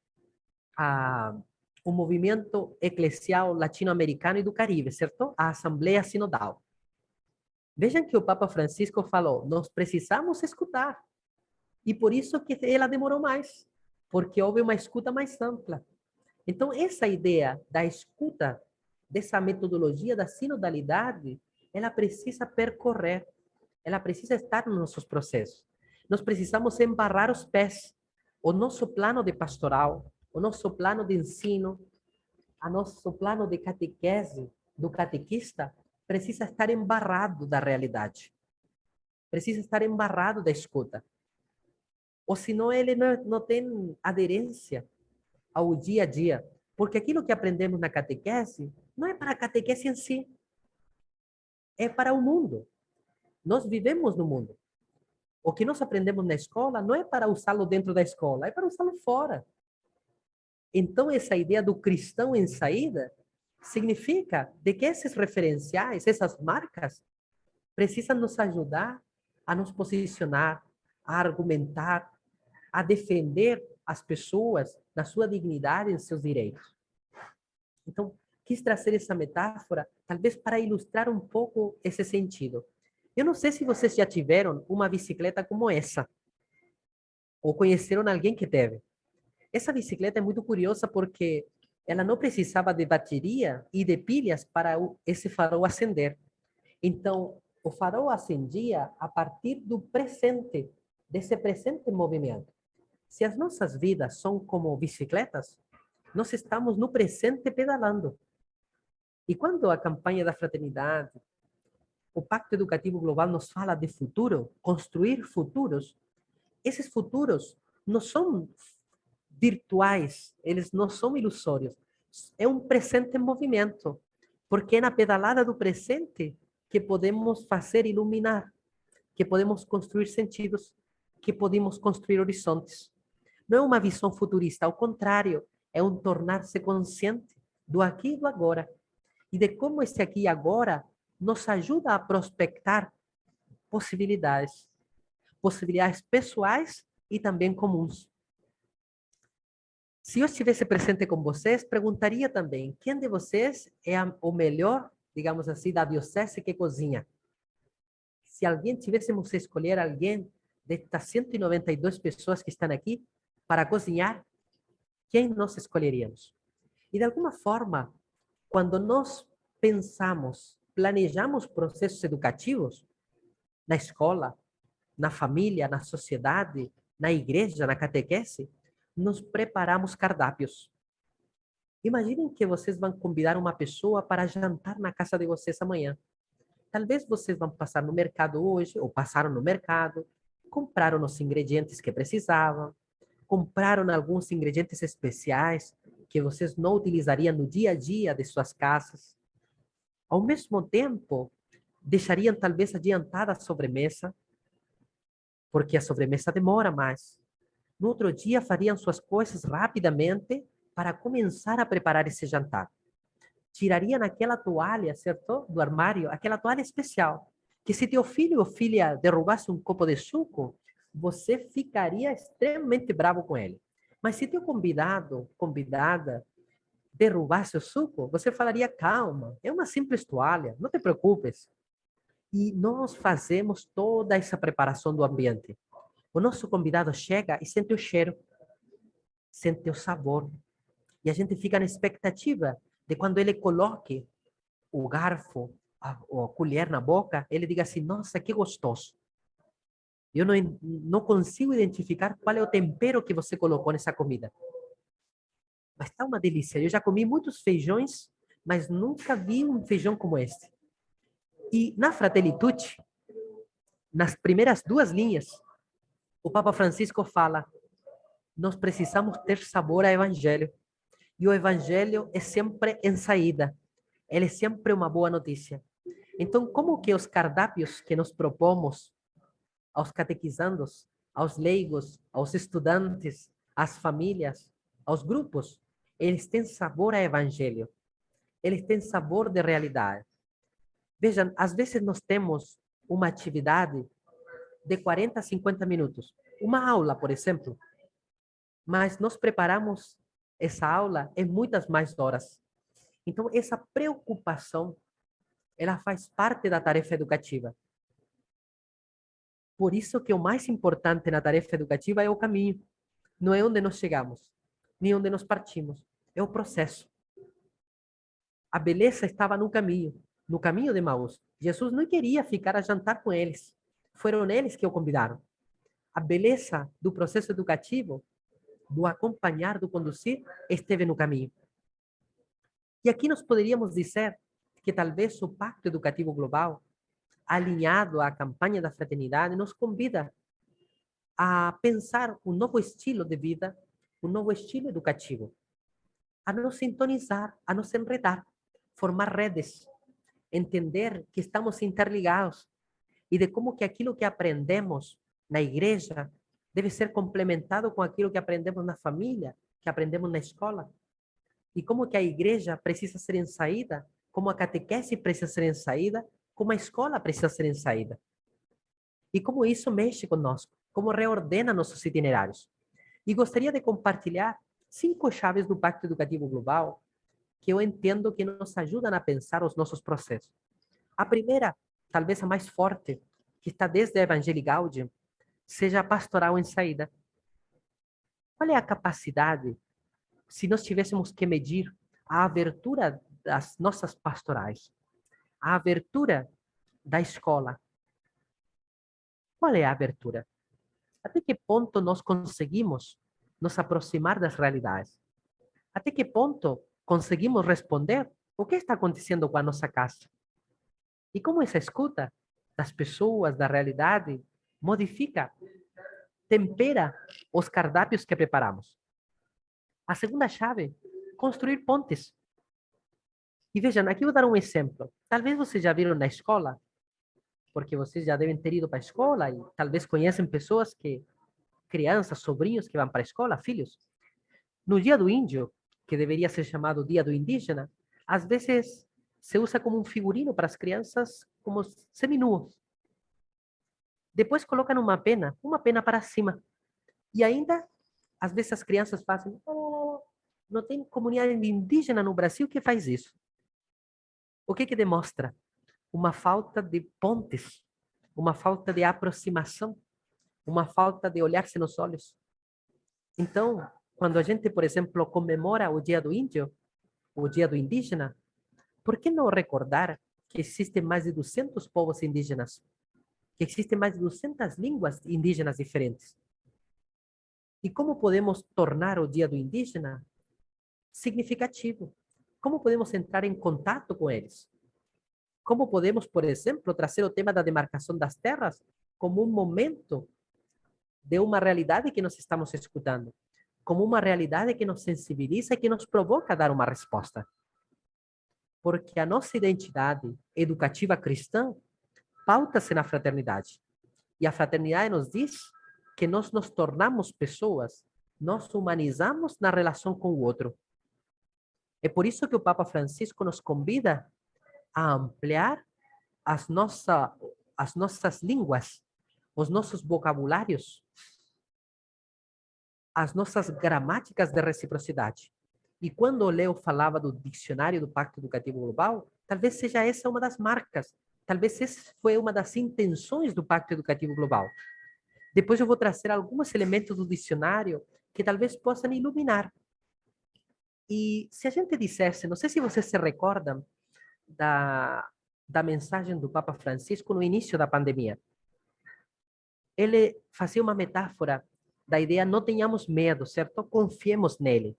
Speaker 4: o movimento eclesial latino-americano e do Caribe, certo? A Assembleia Sinodal. Vejam que o Papa Francisco falou, nós precisamos escutar. E por isso que ela demorou mais, porque houve uma escuta mais ampla. Então, essa ideia da escuta, dessa metodologia da sinodalidade, ela precisa percorrer, ela precisa estar nos nossos processos. Nós precisamos embarrar os pés. O nosso plano de pastoral, o nosso plano de ensino, o nosso plano de catequese, do catequista, precisa estar embarrado da realidade. Precisa estar embarrado da escuta. Ou senão ele não tem aderência ao dia a dia. Porque aquilo que aprendemos na catequese não é para a catequese em si. É para o mundo. Nós vivemos no mundo. O que nós aprendemos na escola não é para usá-lo dentro da escola, é para usá-lo fora. Então, essa ideia do cristão em saída significa de que esses referenciais, essas marcas, precisam nos ajudar a nos posicionar, a argumentar, a defender as pessoas na sua dignidade e em seus direitos. Então, quis trazer essa metáfora, talvez para ilustrar um pouco esse sentido. Eu não sei se vocês já tiveram uma bicicleta como essa, ou conheceram alguém que teve. Essa bicicleta é muito curiosa porque ela não precisava de bateria e de pilhas para esse farol acender. Então, o farol acendia a partir do presente, desse presente movimento. Se as nossas vidas são como bicicletas, nós estamos no presente pedalando. E quando a campanha da fraternidade, o Pacto Educativo Global nos fala de futuro, construir futuros, esses futuros não são virtuais, eles não são ilusórios. É um presente em movimento, porque é na pedalada do presente que podemos fazer iluminar, que podemos construir sentidos, que podemos construir horizontes. Não é uma visão futurista, ao contrário, é um tornar-se consciente do aqui e do agora. E de como esse aqui e agora nos ajuda a prospectar possibilidades. Possibilidades pessoais e também comuns. Se eu estivesse presente com vocês, perguntaria também, quem de vocês é o melhor, digamos assim, da diocese que cozinha? Se alguém tivéssemos que escolher alguém destas 192 pessoas que estão aqui para cozinhar, quem nós escolheríamos? E de alguma forma, quando nós pensamos, planejamos processos educativos, na escola, na família, na sociedade, na igreja, na catequese, nos preparamos cardápios. Imaginem que vocês vão convidar uma pessoa para jantar na casa de vocês amanhã. Talvez vocês vão passar no mercado hoje, ou passaram no mercado, compraram os ingredientes que precisavam, compraram alguns ingredientes especiais que vocês não utilizariam no dia a dia de suas casas. Ao mesmo tempo, deixariam talvez adiantada a sobremesa, porque a sobremesa demora mais. No outro dia, fariam suas coisas rapidamente para começar a preparar esse jantar. Tirariam aquela toalha, certo? Do armário, aquela toalha especial, que se teu filho ou filha derrubasse um copo de suco, você ficaria extremamente bravo com ele. Mas se teu convidado, convidada, derrubasse o suco, você falaria, calma, é uma simples toalha, não te preocupes. E nós fazemos toda essa preparação do ambiente. O nosso convidado chega e sente o cheiro, sente o sabor. E a gente fica na expectativa de quando ele coloque o garfo, a colher na boca, ele diga assim, nossa, que gostoso. Eu não consigo identificar qual é o tempero que você colocou nessa comida. Mas está uma delícia. Eu já comi muitos feijões, mas nunca vi um feijão como este. E na Fratelli Tutti, nas primeiras 2 linhas, o Papa Francisco fala, nós precisamos ter sabor ao Evangelho. E o Evangelho é sempre em saída. Ele é sempre uma boa notícia. Então, como que os cardápios que nos propomos aos catequizandos, aos leigos, aos estudantes, às famílias, aos grupos, eles têm sabor ao Evangelho. Eles têm sabor de realidade. Vejam, às vezes nós temos uma atividade de 40 a 50 minutos. uma aula, por exemplo, mas nós preparamos essa aula em muitas mais horas. Então, essa preocupação, ela faz parte da tarefa educativa. Por isso que o mais importante na tarefa educativa é o caminho. Não é onde nós chegamos, nem onde nós partimos. É o processo. A beleza estava no caminho de Emaús. Jesus não queria ficar a jantar com eles. Foram eles que o convidaram. A beleza do processo educativo, do acompanhar, do conduzir, esteve no caminho. E aqui nós poderíamos dizer que talvez o Pacto Educativo Global, alinhado à campanha da fraternidade, nos convida a pensar um novo estilo de vida, um novo estilo educativo, a nos sintonizar, a nos enredar, formar redes, entender que estamos interligados e de como que aquilo que aprendemos na igreja deve ser complementado com aquilo que aprendemos na família, que aprendemos na escola, e como que a igreja precisa ser ensaída, como a catequese precisa ser ensaída, como a escola precisa ser ensaída. E como isso mexe conosco, como reordena nossos itinerários. E gostaria de compartilhar 5 chaves do Pacto Educativo Global que eu entendo que nos ajudam a pensar os nossos processos. A primeira, talvez a mais forte, que está desde a Evangelii Gaudium, seja a pastoral em saída. Qual é a capacidade, se nós tivéssemos que medir a abertura das nossas pastorais, a abertura da escola? Qual é a abertura? Até que ponto nós conseguimos nos aproximar das realidades? Até que ponto conseguimos responder o que está acontecendo com a nossa casa? E como essa escuta das pessoas, da realidade, modifica, tempera os cardápios que preparamos? A segunda chave, construir pontes. E vejam, aqui vou dar um exemplo. Talvez vocês já viram na escola, porque vocês já devem ter ido para a escola e talvez conhecem pessoas que, crianças, sobrinhos que vão para a escola, filhos. No Dia do Índio, que deveria ser chamado Dia do Indígena, às vezes se usa como um figurino para as crianças como seminuos. Depois colocam uma pena para cima. E ainda, às vezes as crianças fazem, não tem comunidade indígena no Brasil que faz isso. O que demonstra? Uma falta de pontes, uma falta de aproximação, uma falta de olhar-se nos olhos. Então, quando a gente, por exemplo, comemora o Dia do Índio, o Dia do Indígena, por que não recordar que existem mais de 200 povos indígenas? Que existem mais de 200 línguas indígenas diferentes? E como podemos tornar o Dia do Indígena significativo? Como podemos entrar em contato com eles? Como podemos, por exemplo, trazer o tema da demarcação das terras como um momento de uma realidade que nós estamos escutando, como uma realidade que nos sensibiliza e que nos provoca a dar uma resposta? Porque a nossa identidade educativa cristã pauta-se na fraternidade. E a fraternidade nos diz que nós nos tornamos pessoas, nós humanizamos na relação com o outro. É por isso que o Papa Francisco nos convida a ampliar as nossas línguas, os nossos vocabulários, as nossas gramáticas de reciprocidade. E quando o Leo falava do dicionário do Pacto Educativo Global, talvez seja essa uma das marcas, talvez essa foi uma das intenções do Pacto Educativo Global. Depois eu vou trazer alguns elementos do dicionário que talvez possam iluminar. E se a gente dissesse, não sei se vocês se recordam da mensagem do Papa Francisco no início da pandemia. Ele fazia uma metáfora da ideia não tenhamos medo, certo? Confiemos nele.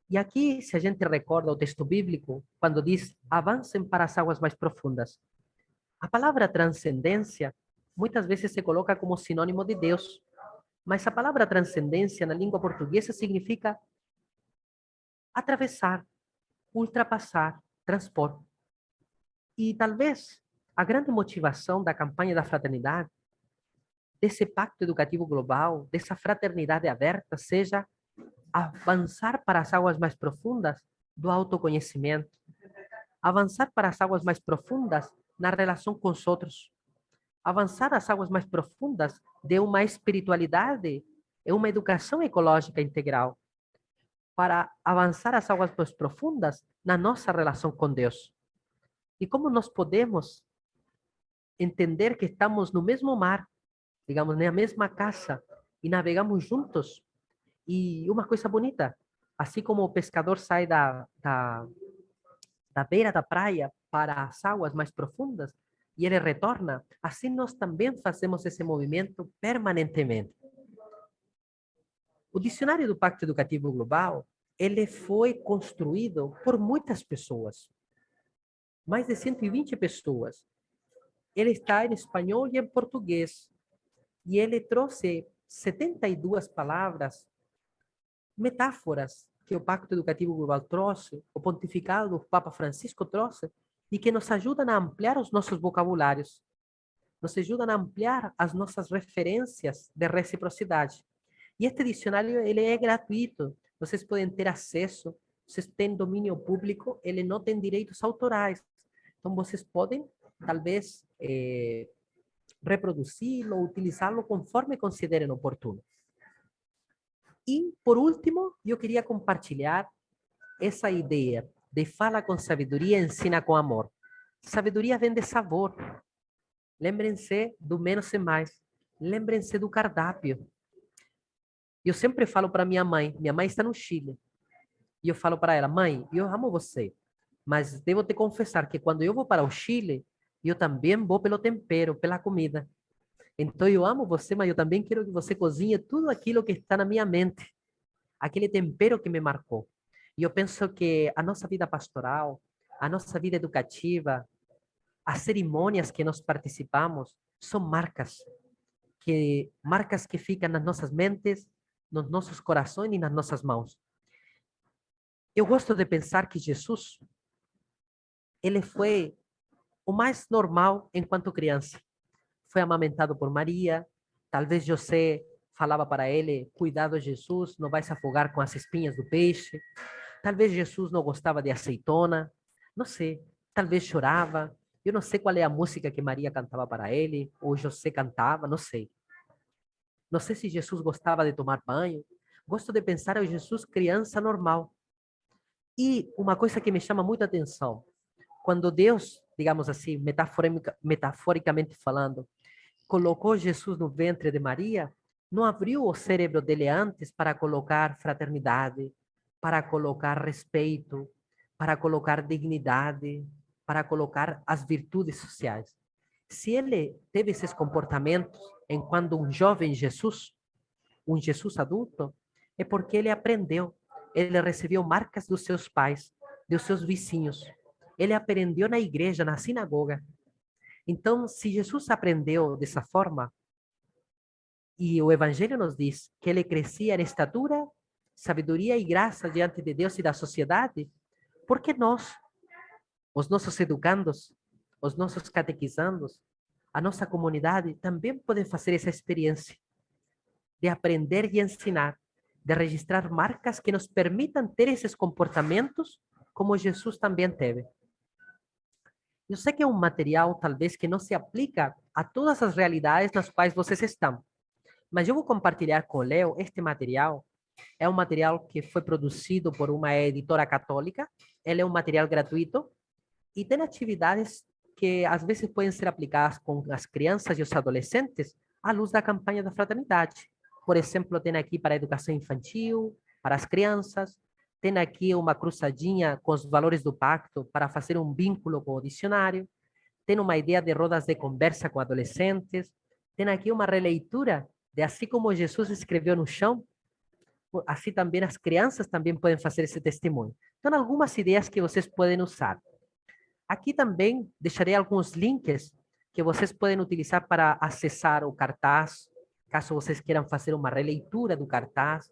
Speaker 4: E aqui, se a gente recorda o texto bíblico, quando diz, avancem para as águas mais profundas. A palavra transcendência, muitas vezes se coloca como sinônimo de Deus. Mas a palavra transcendência, na língua portuguesa, significa atravessar, ultrapassar, transpor. E talvez a grande motivação da campanha da fraternidade, desse pacto educativo global, dessa fraternidade aberta, seja avançar para as águas mais profundas do autoconhecimento, avançar para as águas mais profundas na relação com os outros, avançar às águas mais profundas de uma espiritualidade e uma educação ecológica integral, para avançar às águas mais profundas na nossa relação com Deus. E como nós podemos entender que estamos no mesmo mar, digamos, na mesma casa, e navegamos juntos. E uma coisa bonita, assim como o pescador sai da beira da praia para as águas mais profundas, e ele retorna, assim nós também fazemos esse movimento permanentemente. O Dicionário do Pacto Educativo Global, ele foi construído por muitas pessoas, mais de 120 pessoas. Ele está em espanhol e em português, e ele trouxe 72 palavras, metáforas que o Pacto Educativo Global trouxe, o pontificado do Papa Francisco trouxe, e que nos ajudam a ampliar os nossos vocabulários, nos ajudam a ampliar as nossas referências de reciprocidade. E este dicionário, ele é gratuito, vocês podem ter acesso, vocês têm domínio público, ele não tem direitos autorais. Então, vocês podem, talvez, reproduzi-lo, utilizá-lo conforme considerem oportuno. E, por último, eu queria compartilhar essa ideia de fala com sabedoria, ensina com amor. Sabedoria vem de sabor. Lembrem-se do menos e mais. Lembrem-se do cardápio. Eu sempre falo para minha mãe está no Chile, e eu falo para ela, mãe, eu amo você, mas devo te confessar que quando eu vou para o Chile, eu também vou pelo tempero, pela comida. Então eu amo você, mas eu também quero que você cozinhe tudo aquilo que está na minha mente, aquele tempero que me marcou. E eu penso que a nossa vida pastoral, a nossa vida educativa, as cerimônias que nós participamos, são marcas que ficam nas nossas mentes, nos nossos corações e nas nossas mãos. Eu gosto de pensar que Jesus, ele foi o mais normal enquanto criança. Foi amamentado por Maria, talvez José falava para ele, cuidado Jesus, não vai se afogar com as espinhas do peixe. Talvez Jesus não gostava de azeitona, não sei, talvez chorava. Eu não sei qual é a música que Maria cantava para ele, ou José cantava, não sei. Não sei se Jesus gostava de tomar banho. Gosto de pensar em Jesus criança normal. E uma coisa que me chama muita atenção, quando Deus, digamos assim, metaforicamente falando, colocou Jesus no ventre de Maria, não abriu o cérebro dele antes para colocar fraternidade, para colocar respeito, para colocar dignidade, para colocar as virtudes sociais. Se ele teve esses comportamentos enquanto um jovem Jesus, um Jesus adulto, é porque ele aprendeu, ele recebeu marcas dos seus pais, dos seus vizinhos. Ele aprendeu na igreja, na sinagoga. Então, se Jesus aprendeu dessa forma, e o Evangelho nos diz que ele crescia em estatura, sabedoria e graça diante de Deus e da sociedade, por que nós, os nossos educandos, os nossos catequizandos, a nossa comunidade, também podem fazer essa experiência de aprender e ensinar, de registrar marcas que nos permitam ter esses comportamentos como Jesus também teve. Eu sei que é um material, talvez, que não se aplica a todas as realidades nas quais vocês estão, mas eu vou compartilhar com o Leo este material. É um material que foi produzido por uma editora católica, ele é um material gratuito e tem atividades que às vezes podem ser aplicadas com as crianças e os adolescentes à luz da campanha da fraternidade. Por exemplo, tem aqui para a educação infantil, para as crianças, tem aqui uma cruzadinha com os valores do pacto para fazer um vínculo com o dicionário, tem uma ideia de rodas de conversa com adolescentes, tem aqui uma releitura de assim como Jesus escreveu no chão, assim também as crianças também podem fazer esse testemunho. Então, algumas ideias que vocês podem usar. Aqui também deixarei alguns links que vocês podem utilizar para acessar o cartaz, caso vocês queiram fazer uma releitura do cartaz.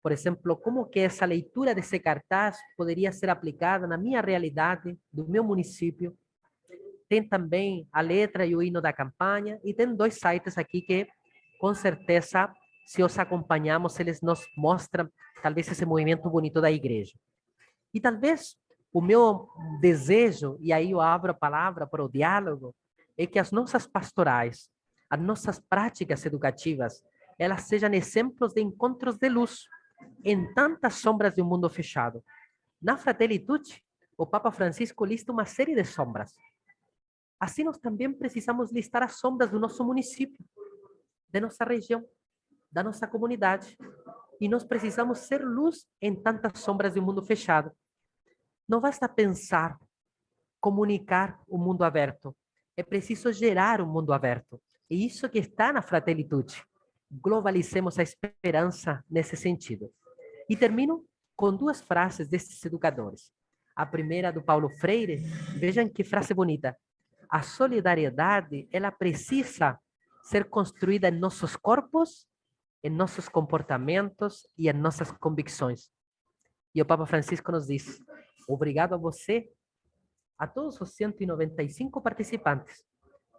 Speaker 4: Por exemplo, como que essa leitura desse cartaz poderia ser aplicada na minha realidade, do meu município. Tem também a letra e o hino da campanha, e tem 2 sites aqui que, com certeza, se os acompanhamos, eles nos mostram, talvez, esse movimento bonito da igreja. E talvez o meu desejo, e aí eu abro a palavra para o diálogo, é que as nossas pastorais, as nossas práticas educativas, elas sejam exemplos de encontros de luz em tantas sombras de um mundo fechado. Na Fratelli Tutti, o Papa Francisco lista uma série de sombras. Assim, nós também precisamos listar as sombras do nosso município, de nossa região, da nossa comunidade. E nós precisamos ser luz em tantas sombras de um mundo fechado. Não basta pensar, comunicar o mundo aberto. É preciso gerar um mundo aberto. E isso que está na Fratelli Tutti. Globalicemos a esperança nesse sentido. E termino com duas frases desses educadores. A primeira do Paulo Freire, vejam que frase bonita. A solidariedade, ela precisa ser construída em nossos corpos, em nossos comportamentos e em nossas convicções. E o Papa Francisco nos diz, obrigado a você, a todos os 195 participantes,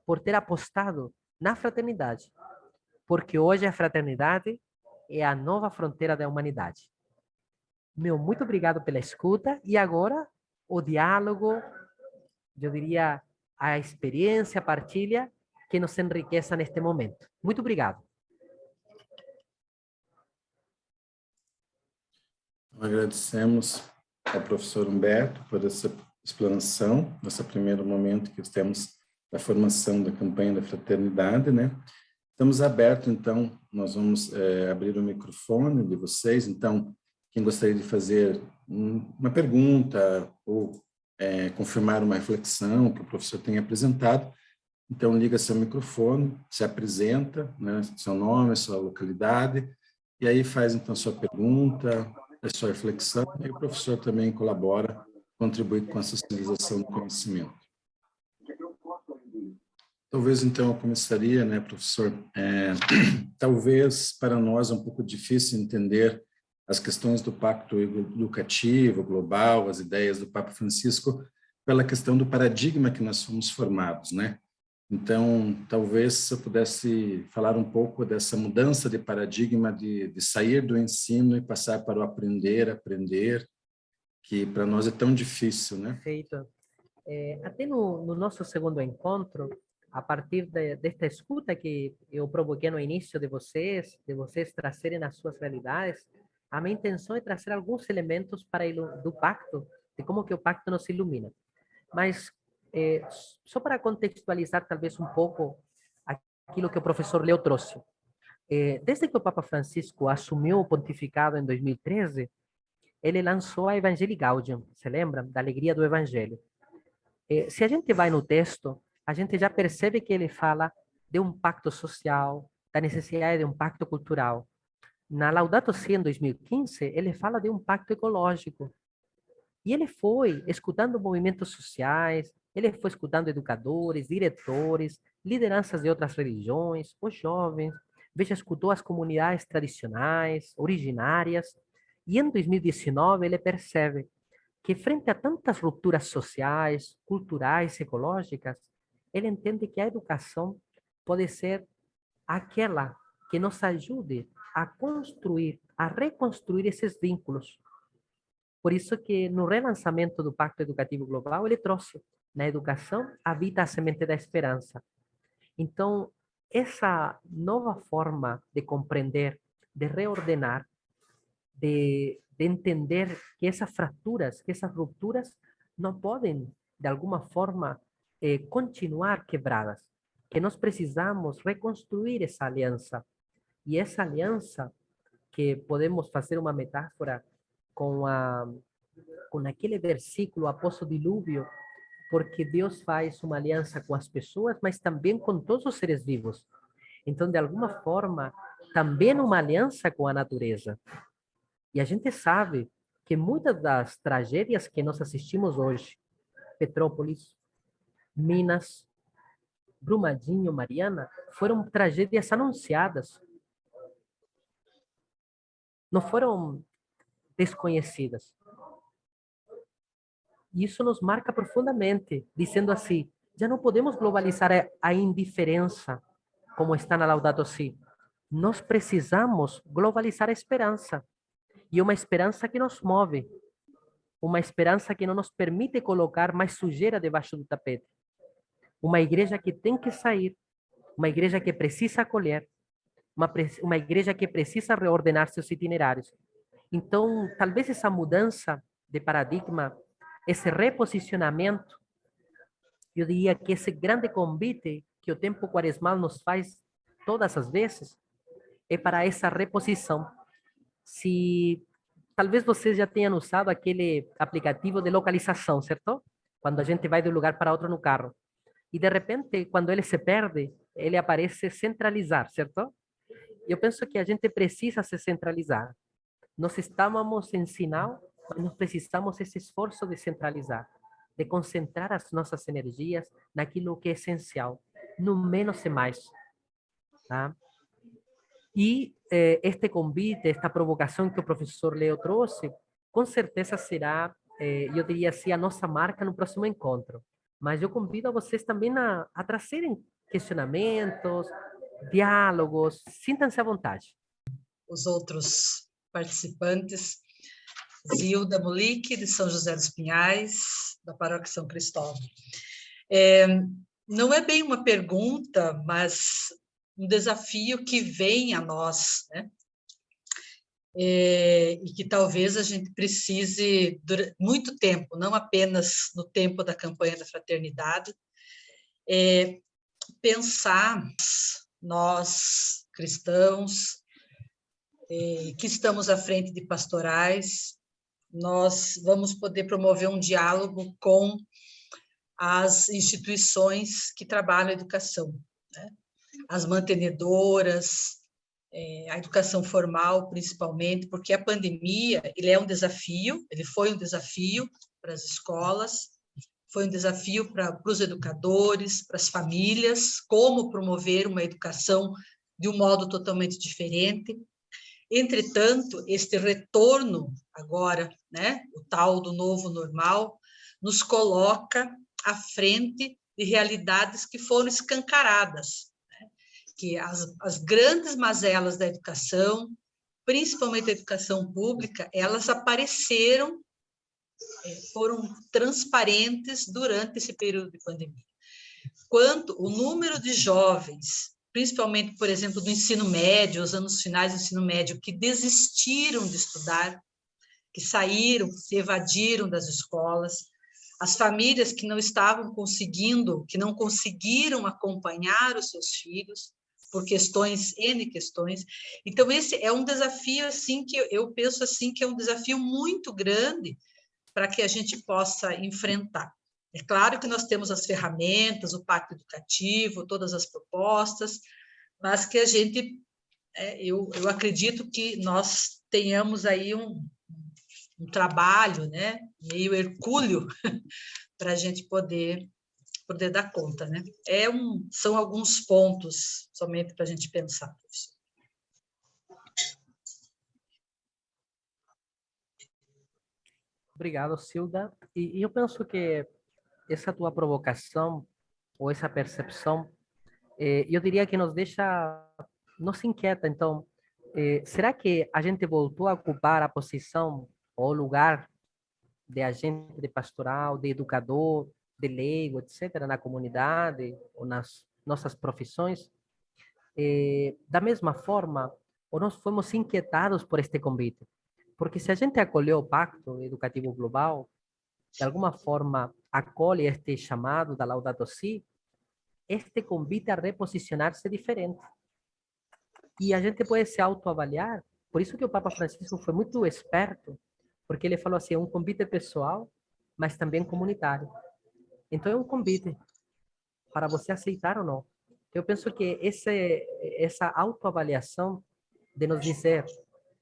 Speaker 4: por ter apostado na fraternidade, porque hoje a fraternidade é a nova fronteira da humanidade. Meu, muito obrigado pela escuta, e agora o diálogo, eu diria, a experiência, a partilha, que nos enriqueça neste momento. Muito obrigado.
Speaker 3: Agradecemos ao professor Humberto por essa explanação, nesse primeiro momento que temos da formação da campanha da fraternidade, né? Estamos abertos, então, nós vamos abrir o microfone de vocês, então, quem gostaria de fazer uma pergunta ou confirmar uma reflexão que o professor tenha apresentado, então liga seu microfone, se apresenta, né, seu nome, sua localidade, e aí faz então sua pergunta, a sua reflexão, e o professor também colabora, contribui com a socialização do conhecimento. Talvez então eu começaria, né, professor, talvez para nós é um pouco difícil entender as questões do Pacto Educativo Global, as ideias do Papa Francisco, pela questão do paradigma que nós fomos formados, né? Então, talvez se eu pudesse falar um pouco dessa mudança de paradigma de sair do ensino e passar para o aprender, que para nós é tão difícil, né?
Speaker 4: Perfeito. Até no nosso segundo encontro, a partir desta escuta que eu provoquei no início de vocês trazerem as suas realidades, a minha intenção é trazer alguns elementos do pacto, de como que o pacto nos ilumina. Mas, só para contextualizar talvez um pouco aquilo que o professor Leo trouxe. Desde que o Papa Francisco assumiu o pontificado em 2013, ele lançou a Evangelii Gaudium, se lembra? Da alegria do Evangelho. Se a gente vai no texto, a gente já percebe que ele fala de um pacto social, da necessidade de um pacto cultural. Na Laudato Si, em 2015, ele fala de um pacto ecológico. E ele foi escutando movimentos sociais, ele foi escutando educadores, diretores, lideranças de outras religiões, os jovens, veja, escutou as comunidades tradicionais, originárias, e em 2019 ele percebe que frente a tantas rupturas sociais, culturais, ecológicas, ele entende que a educação pode ser aquela que nos ajude a construir, a reconstruir esses vínculos. Por isso que no relançamento do Pacto Educativo Global, ele trouxe, na educação, habita a semente da esperança. Então, essa nova forma de compreender, de reordenar, de entender que essas fraturas, que essas rupturas não podem, de alguma forma, continuar quebradas, que nós precisamos reconstruir essa aliança. E essa aliança, que podemos fazer uma metáfora com aquele versículo após o dilúvio, porque Deus faz uma aliança com as pessoas, mas também com todos os seres vivos. Então, de alguma forma, também uma aliança com a natureza. E a gente sabe que muitas das tragédias que nós assistimos hoje, Petrópolis, Minas, Brumadinho, Mariana, foram tragédias anunciadas. Não foram desconhecidas. E isso nos marca profundamente, dizendo assim, já não podemos globalizar a indiferença, como está na Laudato Si. Nós precisamos globalizar a esperança. E uma esperança que nos move. Uma esperança que não nos permite colocar mais sujeira debaixo do tapete. uma igreja que tem que sair, uma igreja que precisa acolher, uma igreja que precisa reordenar seus itinerários. Então, talvez essa mudança de paradigma, esse reposicionamento, eu diria que esse grande convite que o tempo quaresmal nos faz todas as vezes, é para essa reposição. Se talvez vocês já tenham usado aquele aplicativo de localização, certo? Quando a gente vai de um lugar para outro no carro. E de repente, quando ele se perde, ele aparece centralizar, certo? Eu penso que a gente precisa se centralizar. Nós estávamos em sinal, mas nós precisamos esse esforço de centralizar, de concentrar as nossas energias naquilo que é essencial, no menos e mais. Tá? E este convite, esta provocação que o professor Leo trouxe, com certeza será, eu diria assim, a nossa marca no próximo encontro. Mas eu convido a vocês também a trazerem questionamentos, diálogos, sintam-se à vontade.
Speaker 2: Os outros participantes, Zilda Mulick, de São José dos Pinhais, da Paróquia São Cristóvão. Não é bem uma pergunta, mas um desafio que vem a nós, né? E que talvez a gente precise, durante muito tempo, não apenas no tempo da campanha da fraternidade, pensar, nós cristãos, que estamos à frente de pastorais, nós vamos poder promover um diálogo com as instituições que trabalham a educação, né? As mantenedoras, a educação formal, principalmente, porque a pandemia, ele é um desafio, ele foi um desafio para as escolas, foi um desafio para os educadores, para as famílias, como promover uma educação de um modo totalmente diferente. Entretanto, este retorno agora, né, o tal do novo normal, nos coloca à frente de realidades que foram escancaradas, né? Que as grandes mazelas da educação, principalmente a educação pública, elas apareceram, foram transparentes durante esse período de pandemia. Quanto o número de jovens, principalmente, por exemplo, do ensino médio, os anos finais do ensino médio, que desistiram de estudar, que saíram, se evadiram das escolas, as famílias que não estavam conseguindo, que não conseguiram acompanhar os seus filhos, por questões, N questões. Então, esse é um desafio, assim, que eu penso, assim, que é um desafio muito grande para que a gente possa enfrentar. É claro que nós temos as ferramentas, o pacto educativo, todas as propostas, mas que a gente, eu acredito que nós tenhamos aí um trabalho, né, meio hercúleo, para a gente poder dar conta, né? São alguns pontos somente para a gente pensar, professor.
Speaker 4: Obrigado, Silda. E eu penso que essa tua provocação, ou essa percepção, eu diria que nos inquieta. Então, será que a gente voltou a ocupar a posição ou lugar de agente de pastoral, de educador, de leigo, etc., na comunidade ou nas nossas profissões? Da mesma forma, ou nós fomos inquietados por este convite? Porque se a gente acolheu o Pacto Educativo Global, de alguma forma acolhe este chamado da Laudato Si, este convite a reposicionar-se diferente. E a gente pode se autoavaliar. Por isso que o Papa Francisco foi muito esperto, porque ele falou assim, é um convite pessoal, mas também comunitário. Então é um convite para você aceitar ou não. Eu penso que essa autoavaliação de nos dizer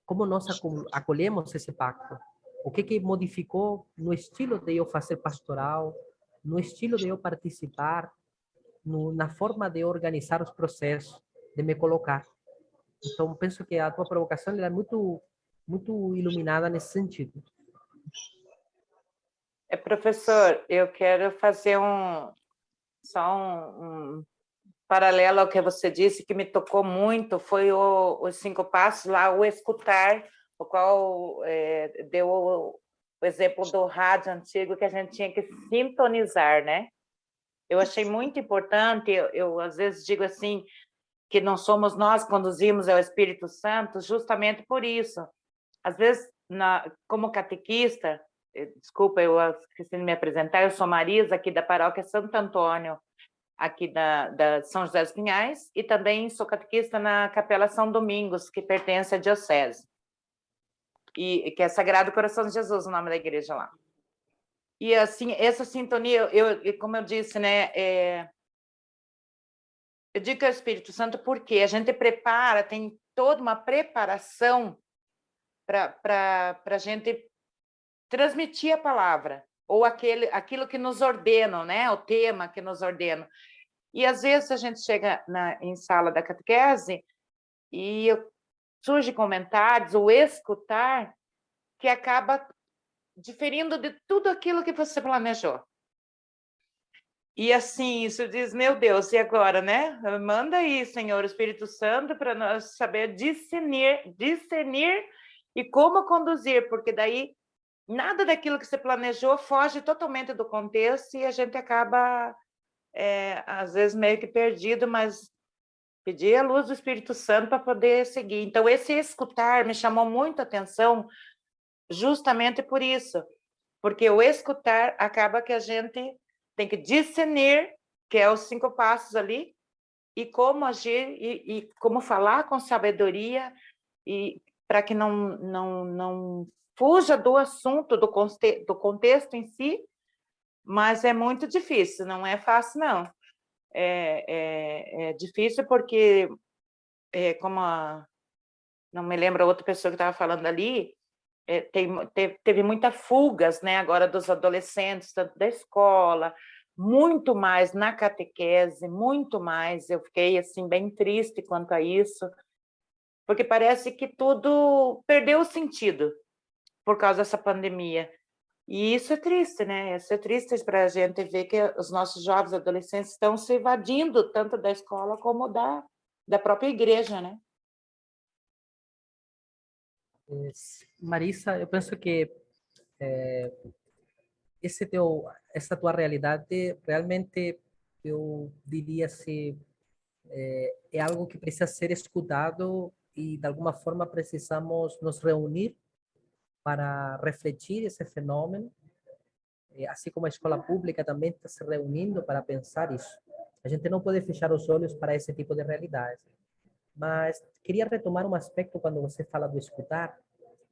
Speaker 4: como nós acolhemos esse pacto, o que modificou no estilo de eu fazer pastoral, no estilo de eu participar, na forma de organizar os processos, de me colocar. Então, penso que a tua provocação é muito, muito iluminada nesse sentido.
Speaker 5: Professor, eu quero fazer um paralelo ao que você disse, que me tocou muito, foi os 5 passos lá, o escutar, o qual deu o exemplo do rádio antigo, que a gente tinha que sintonizar, né? Eu achei muito importante, eu às vezes digo assim, que não somos nós que conduzimos, é o Espírito Santo, justamente por isso. Às vezes, como catequista, desculpa, eu esqueci de me apresentar, eu sou Marisa, aqui da paróquia Santo Antônio, aqui da São José dos Pinhais, e também sou catequista na Capela São Domingos, que pertence à Diocese, e que é Sagrado Coração de Jesus, o nome da igreja lá. E, assim, essa sintonia, como eu disse, né, eu digo que é o Espírito Santo porque a gente prepara, tem toda uma preparação para a gente transmitir a palavra, ou aquilo que nos ordenam, né? O tema que nos ordenam. E, às vezes, a gente chega em sala da catequese e surge comentários, ou escutar, que acaba diferindo de tudo aquilo que você planejou. E, assim, isso diz, meu Deus, e agora, né? Manda aí, Senhor, Espírito Santo, para nós saber discernir e como conduzir, porque daí nada daquilo que você planejou foge totalmente do contexto e a gente acaba, às vezes, meio que perdido, mas pedir a luz do Espírito Santo para poder seguir. Então, esse escutar me chamou muito a atenção justamente por isso, porque o escutar acaba que a gente tem que discernir, que é os 5 passos ali, e como agir e como falar com sabedoria, e para que não fuja do assunto, do contexto em si, mas é muito difícil, não é fácil, não. É difícil porque, como não me lembro a outra pessoa que estava falando ali, teve muitas fugas, né, agora dos adolescentes, tanto da escola, muito mais na catequese, muito mais. Eu fiquei assim bem triste quanto a isso, porque parece que tudo perdeu o sentido por causa dessa pandemia. E isso é triste, né? Isso é triste para a gente ver que os nossos jovens adolescentes estão se evadindo tanto da escola como da própria igreja, né?
Speaker 4: Marisa, eu penso que essa tua realidade realmente, eu diria assim, é algo que precisa ser escutado e de alguma forma precisamos nos reunir para refletir esse fenômeno, assim como a escola pública também está se reunindo para pensar isso. A gente não pode fechar os olhos para esse tipo de realidade. Mas queria retomar um aspecto quando você fala do escutar,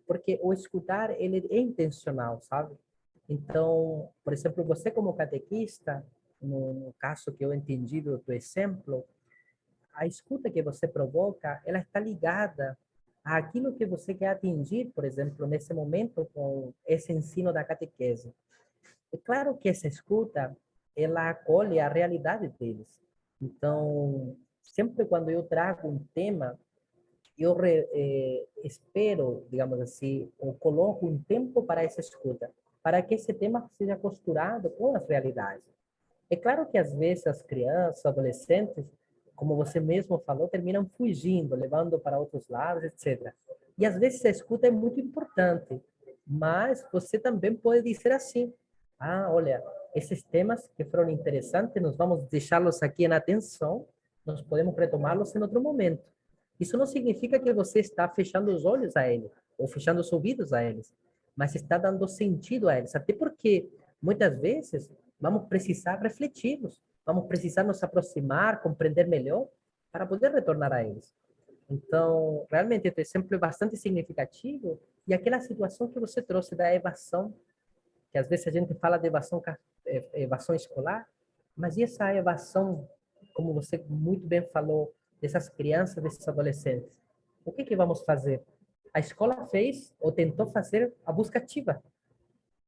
Speaker 4: porque o escutar, ele é intencional, sabe? Então, por exemplo, você como catequista, no caso que eu entendi do teu exemplo, a escuta que você provoca, ela está ligada àquilo que você quer atingir, por exemplo, nesse momento com esse ensino da catequese. É claro que essa escuta, ela acolhe a realidade deles. Então, sempre quando eu trago um tema, eu espero, digamos assim, ou coloco um tempo para essa escuta, para que esse tema seja costurado com as realidades. É claro que às vezes as crianças, adolescentes, como você mesmo falou, terminam fugindo, levando para outros lados, etc. E às vezes a escuta é muito importante, mas você também pode dizer assim: ah, olha, esses temas que foram interessantes, nós vamos deixá-los aqui em atenção, nós podemos retomá-los em outro momento. Isso não significa que você está fechando os olhos a eles, ou fechando os ouvidos a eles, mas está dando sentido a eles. Até porque, muitas vezes, vamos precisar refletirmos, vamos precisar nos aproximar, compreender melhor, para poder retornar a eles. Então, realmente, esse exemplo é bastante significativo, e aquela situação que você trouxe da evasão, que às vezes a gente fala de evasão escolar, mas e essa evasão, como você muito bem falou, dessas crianças, desses adolescentes? O que vamos fazer? A escola fez ou tentou fazer a busca ativa.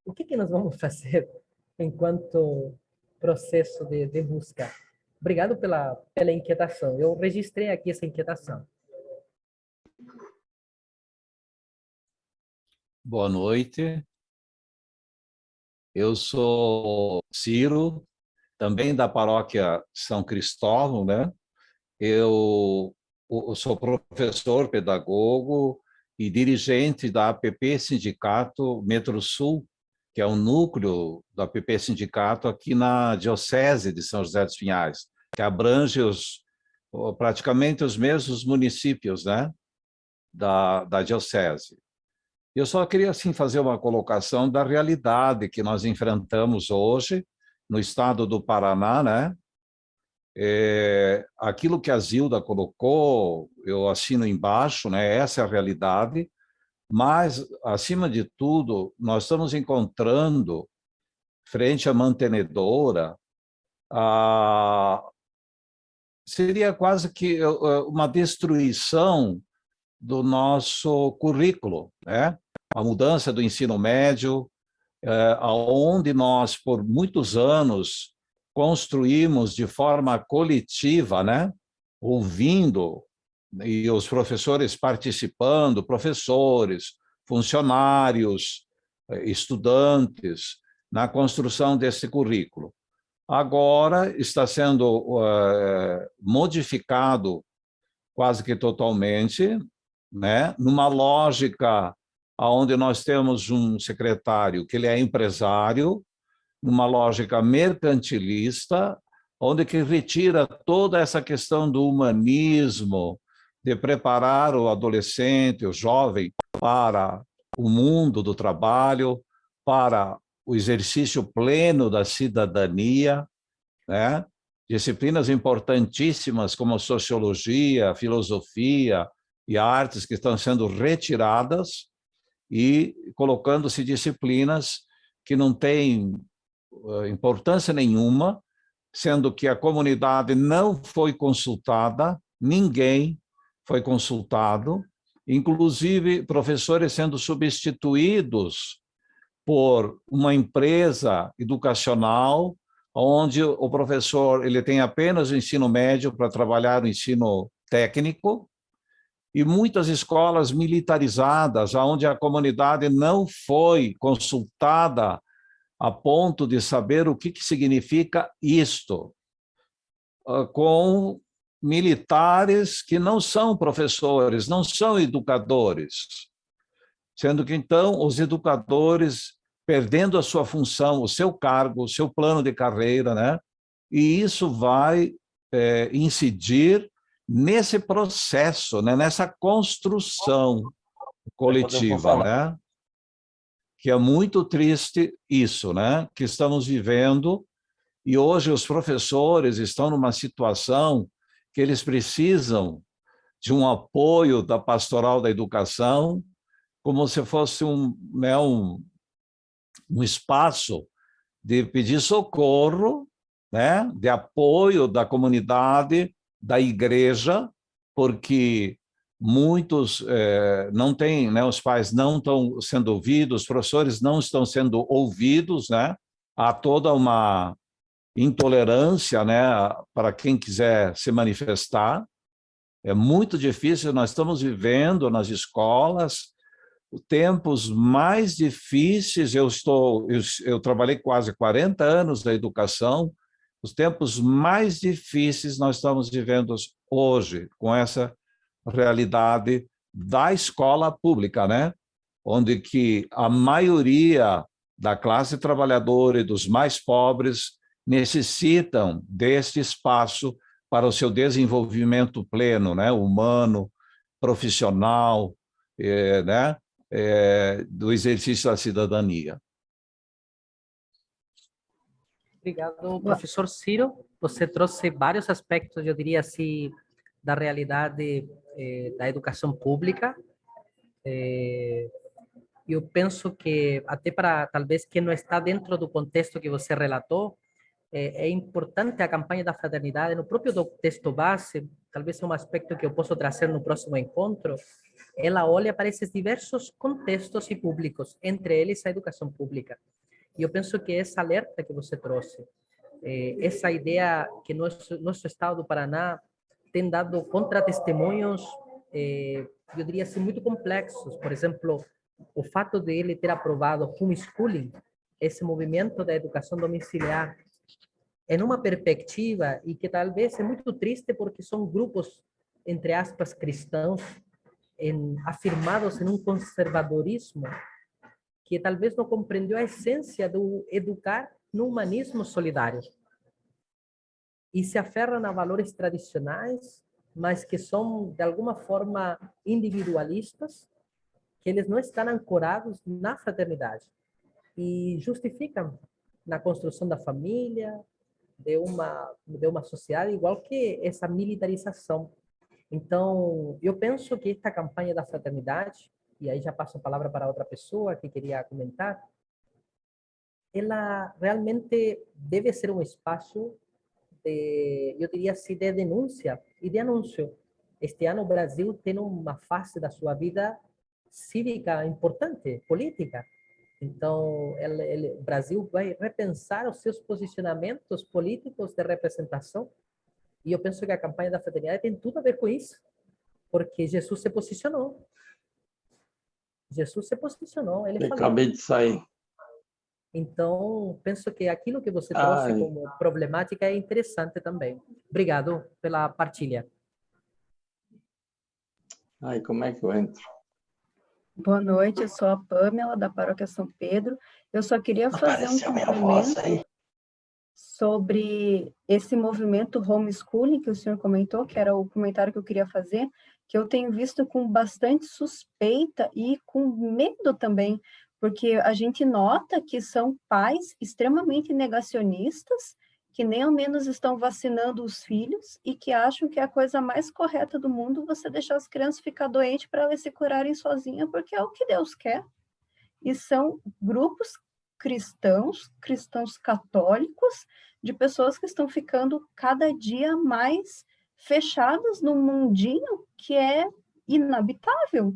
Speaker 4: O que nós vamos fazer enquanto processo de busca? Obrigado pela inquietação. Eu registrei aqui essa inquietação.
Speaker 6: Boa noite. Eu sou Ciro, também da paróquia São Cristóvão, né? Eu sou professor, pedagogo e dirigente da APP Sindicato Metro Sul, que é um núcleo do APP Sindicato aqui na Diocese de São José dos Pinhais, que abrange praticamente os mesmos municípios, né, da Diocese. Eu só queria, assim, fazer uma colocação da realidade que nós enfrentamos hoje no estado do Paraná, né? Aquilo que a Zilda colocou, eu assino embaixo, né? Essa é a realidade, mas, acima de tudo, nós estamos encontrando, frente à mantenedora, seria quase que uma destruição do nosso currículo, né? A mudança do ensino médio, onde nós, por muitos anos, construímos de forma coletiva, né? Ouvindo, e os professores participando, professores, funcionários, estudantes, na construção desse currículo. Agora está sendo modificado quase que totalmente, né? Numa lógica onde nós temos um secretário que ele é empresário, numa lógica mercantilista, onde que retira toda essa questão do humanismo, de preparar o adolescente, o jovem, para o mundo do trabalho, para o exercício pleno da cidadania, né? Disciplinas importantíssimas como sociologia, filosofia e artes que estão sendo retiradas e colocando-se disciplinas que não têm importância nenhuma, sendo que a comunidade não foi consultada, ninguém foi consultado, inclusive professores sendo substituídos por uma empresa educacional, onde o professor ele tem apenas o ensino médio para trabalhar o ensino técnico, e muitas escolas militarizadas, onde a comunidade não foi consultada a ponto de saber o que significa isto, com militares que não são professores, não são educadores, sendo que, então, os educadores perdendo a sua função, o seu cargo, o seu plano de carreira, né? E isso vai incidir nesse processo, né? Nessa construção coletiva, né? Que é muito triste isso, né? Que estamos vivendo, e hoje os professores estão numa situação que eles precisam de um apoio da pastoral da educação, como se fosse um espaço de pedir socorro, né? De apoio da comunidade, da igreja, porque muitos não têm, né? Os pais não estão sendo ouvidos, os professores não estão sendo ouvidos, né? Há toda uma intolerância, né? Para quem quiser se manifestar. É muito difícil, nós estamos vivendo nas escolas tempos mais difíceis. Eu trabalhei quase 40 anos na educação, os tempos mais difíceis nós estamos vivendo hoje, com essa realidade da escola pública, né? Onde que a maioria da classe trabalhadora e dos mais pobres necessitam deste espaço para o seu desenvolvimento pleno, né? Humano, profissional, né? Do exercício da cidadania.
Speaker 4: Obrigado, professor Ciro. Você trouxe vários aspectos, eu diria assim, da realidade da educação pública. Eu penso que, até para, talvez, quem não está dentro do contexto que você relatou, é importante a campanha da fraternidade. No próprio texto base, talvez é um aspecto que eu posso trazer no próximo encontro, ela olha para esses diversos contextos e públicos, entre eles a educação pública. E eu penso que essa alerta que você trouxe, essa ideia que nosso estado do Paraná tem dado contra-testemunhos, eu diria assim, muito complexos. Por exemplo, o fato de ele ter aprovado homeschooling, esse movimento da educação domiciliar, em uma perspectiva, e que talvez é muito triste porque são grupos, entre aspas, cristãos, afirmados em um conservadorismo que talvez não compreendeu a essência do educar no humanismo solidário. E se aferram a valores tradicionais, mas que são, de alguma forma, individualistas, que eles não estão ancorados na fraternidade. E justificam na construção da família, de uma sociedade, igual que essa militarização. Então, eu penso que esta campanha da fraternidade, e aí já passo a palavra para outra pessoa que queria comentar, ela realmente deve ser um espaço de, eu diria assim, de denúncia e de anúncio. Este ano o Brasil tem uma fase da sua vida cívica importante, política. Então, o Brasil vai repensar os seus posicionamentos políticos de representação. E eu penso que a campanha da fraternidade tem tudo a ver com isso, porque Jesus se posicionou. Jesus se posicionou, ele falou.
Speaker 7: Acabei de sair.
Speaker 4: Então, penso que aquilo que você trouxe como problemática é interessante também. Obrigado pela partilha.
Speaker 7: Ai, como é que eu entro?
Speaker 8: Boa noite, eu sou a Pamela, da Paróquia São Pedro. Eu só queria fazer um complemento sobre esse movimento homeschooling que o senhor comentou, que era o comentário que eu queria fazer, que eu tenho visto com bastante suspeita e com medo também, porque a gente nota que são pais extremamente negacionistas, que nem ao menos estão vacinando os filhos e que acham que é a coisa mais correta do mundo você deixar as crianças ficar doentes para elas se curarem sozinhas, porque é o que Deus quer. E são grupos cristãos católicos, de pessoas que estão ficando cada dia mais fechadas num mundinho que é inabitável.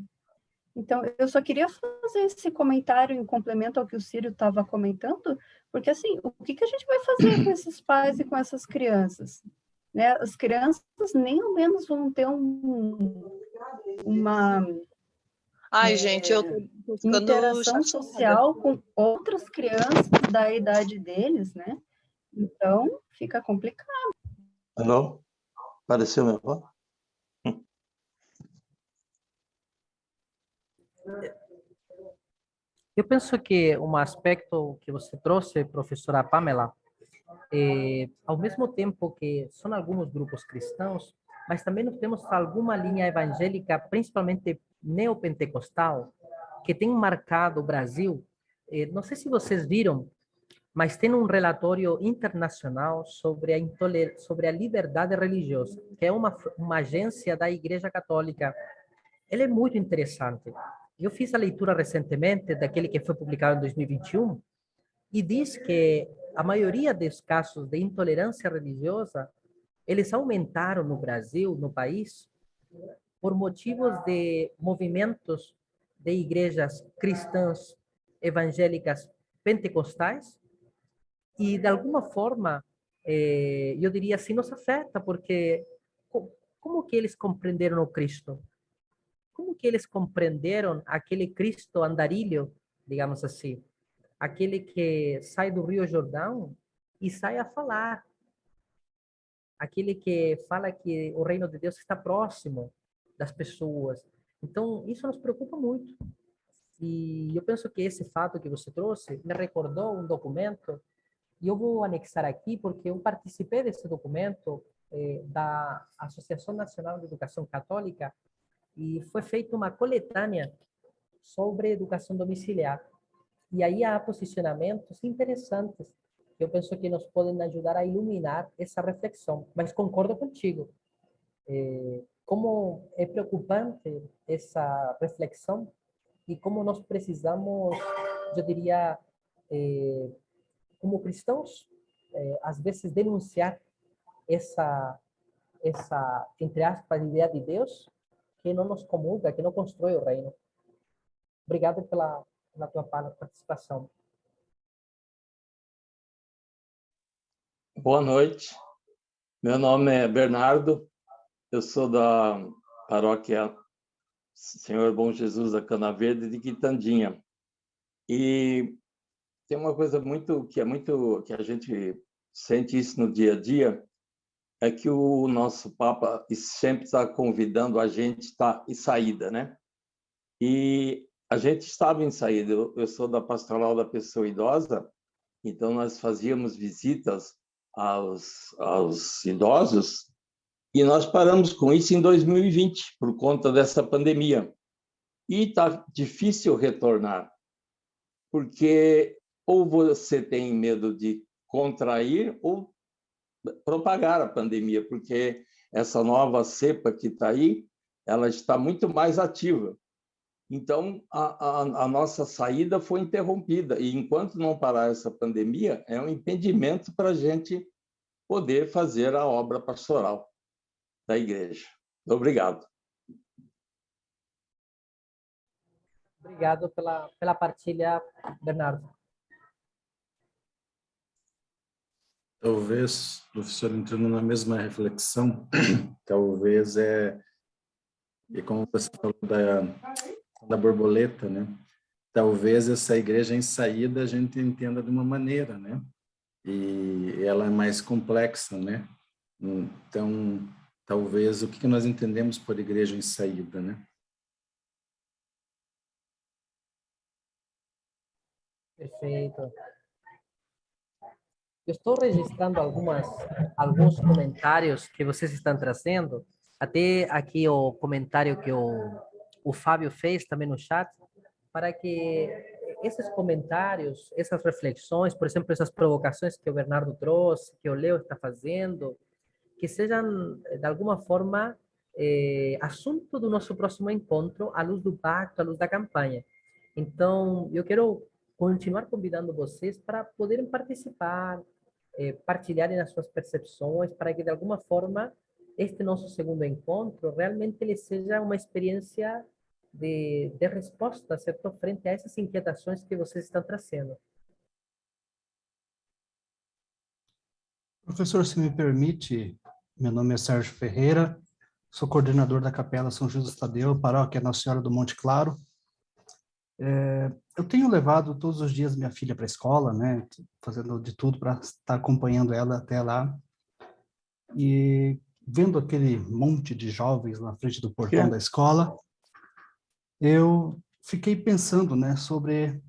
Speaker 8: Então, eu só queria fazer esse comentário em complemento ao que o Círio estava comentando, porque, assim, o que a gente vai fazer com esses pais e com essas crianças? Né? As crianças nem ao menos vão ter uma
Speaker 9: gente, eu tô ficando
Speaker 8: interação social com outras crianças da idade deles, né? Então, fica complicado.
Speaker 7: Alô? Apareceu minha voz?
Speaker 4: Eu penso que um aspecto que você trouxe, professora Pamela, ao mesmo tempo que são alguns grupos cristãos, mas também nós temos alguma linha evangélica, principalmente neopentecostal, que tem marcado o Brasil. Não sei se vocês viram, mas tem um relatório internacional sobre a liberdade religiosa, que é uma agência da Igreja Católica. Ele é muito interessante. Eu fiz a leitura recentemente daquele que foi publicado em 2021 e diz que a maioria dos casos de intolerância religiosa, eles aumentaram no Brasil, no país, por motivos de movimentos de igrejas cristãs evangélicas pentecostais e, de alguma forma, eu diria assim, nos afeta, porque como que eles compreenderam o Cristo? Como que eles compreenderam aquele Cristo andarilho, digamos assim, aquele que sai do Rio Jordão e sai a falar, aquele que fala que o reino de Deus está próximo das pessoas. Então, isso nos preocupa muito. E eu penso que esse fato que você trouxe me recordou um documento, e eu vou anexar aqui, porque eu participei desse documento da Associação Nacional de Educação Católica, e foi feita uma coletânea sobre educação domiciliar. E aí há posicionamentos interessantes, que eu penso que nos podem ajudar a iluminar essa reflexão. Mas concordo contigo. Como é preocupante essa reflexão e como nós precisamos, eu diria, como cristãos, às vezes denunciar essa, entre aspas, ideia de Deus que não nos comunga, que não constrói o reino. Obrigado pela tua participação.
Speaker 7: Boa noite. Meu nome é Bernardo. Eu sou da paróquia Senhor Bom Jesus da Cana Verde de Quitandinha. E tem uma coisa que a gente sente isso no dia a dia, é que o nosso Papa sempre está convidando a gente estar em saída, né? E A gente estava em saída. Eu sou da Pastoral da Pessoa Idosa, então nós fazíamos visitas aos idosos e nós paramos com isso em 2020 por conta dessa pandemia. E está difícil retornar, porque ou você tem medo de contrair ou propagar a pandemia, porque essa nova cepa que está aí, ela está muito mais ativa. Então, a nossa saída foi interrompida. E enquanto não parar essa pandemia, é um impedimento para a gente poder fazer a obra pastoral da igreja. Obrigado.
Speaker 4: Obrigado pela partilha, Bernardo.
Speaker 3: Talvez, professor, entrando na mesma reflexão, talvez e como você falou da borboleta, né? Talvez essa igreja em saída a gente entenda de uma maneira, né? E ela é mais complexa, né? Então, talvez, o que nós entendemos por igreja em saída, né?
Speaker 4: Perfeito. Eu estou registrando alguns comentários que vocês estão trazendo, até aqui o comentário que o Fábio fez também no chat, para que esses comentários, essas reflexões, por exemplo, essas provocações que o Bernardo trouxe, que o Leo está fazendo, que sejam, de alguma forma, assunto do nosso próximo encontro, à luz do pacto, à luz da campanha. Então, eu quero continuar convidando vocês para poderem participar, partilharem as suas percepções, para que, de alguma forma, este nosso segundo encontro realmente ele seja uma experiência de resposta, certo? Frente a essas inquietações que vocês estão trazendo.
Speaker 10: Professor, se me permite, meu nome é Sérgio Ferreira, sou coordenador da Capela São Judas Tadeu, paróquia Nossa Senhora do Monte Claro. Eu tenho levado todos os dias minha filha para a escola, né, fazendo de tudo para estar acompanhando ela até lá. E vendo aquele monte de jovens na frente do portão da escola, eu fiquei pensando, né, sobre...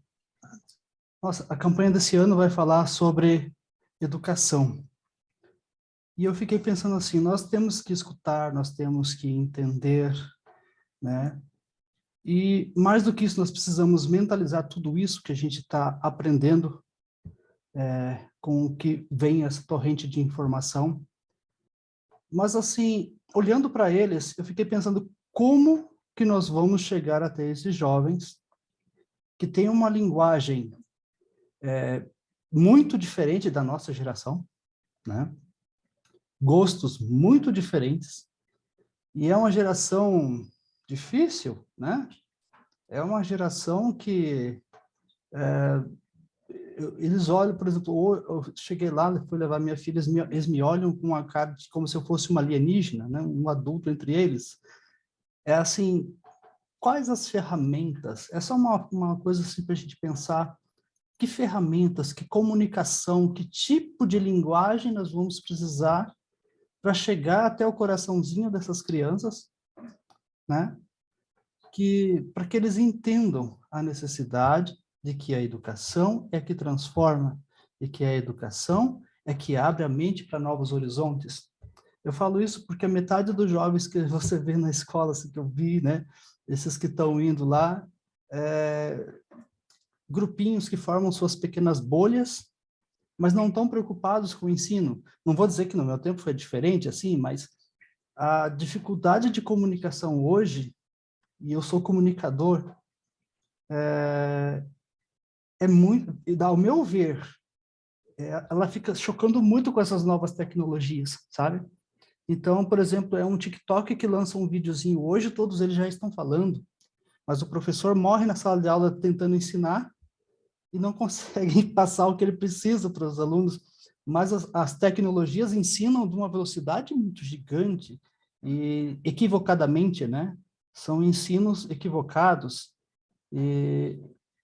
Speaker 10: Nossa, a campanha desse ano vai falar sobre educação. E eu fiquei pensando assim, nós temos que escutar, nós temos que entender, né? E mais do que isso, nós precisamos mentalizar tudo isso que a gente está aprendendo com o que vem essa torrente de informação. Mas assim, olhando para eles, eu fiquei pensando como que nós vamos chegar até esses jovens que têm uma linguagem muito diferente da nossa geração, né? Gostos muito diferentes, e é uma geração difícil, né? É uma geração que eles olham, por exemplo, eu cheguei lá, fui levar minha filha, eles me olham com uma cara de como se eu fosse uma alienígena, né? Um adulto entre eles. É assim, quais as ferramentas? É só uma coisa assim para a gente pensar, que ferramentas, que comunicação, que tipo de linguagem nós vamos precisar para chegar até o coraçãozinho dessas crianças, né? Para que eles entendam a necessidade de que a educação é que transforma, e que a educação é que abre a mente para novos horizontes. Eu falo isso porque a metade dos jovens que você vê na escola, assim, que eu vi, né? Esses que estão indo lá, grupinhos que formam suas pequenas bolhas, mas não estão preocupados com o ensino. Não vou dizer que no meu tempo foi diferente, assim, mas a dificuldade de comunicação hoje, e eu sou comunicador, é muito, ao meu ver, ela fica chocando muito com essas novas tecnologias, sabe? Então, por exemplo, é um TikTok que lança um videozinho hoje, todos eles já estão falando, mas o professor morre na sala de aula tentando ensinar, e não conseguem passar o que ele precisa para os alunos, mas as tecnologias ensinam de uma velocidade muito gigante, e equivocadamente, né? São ensinos equivocados, e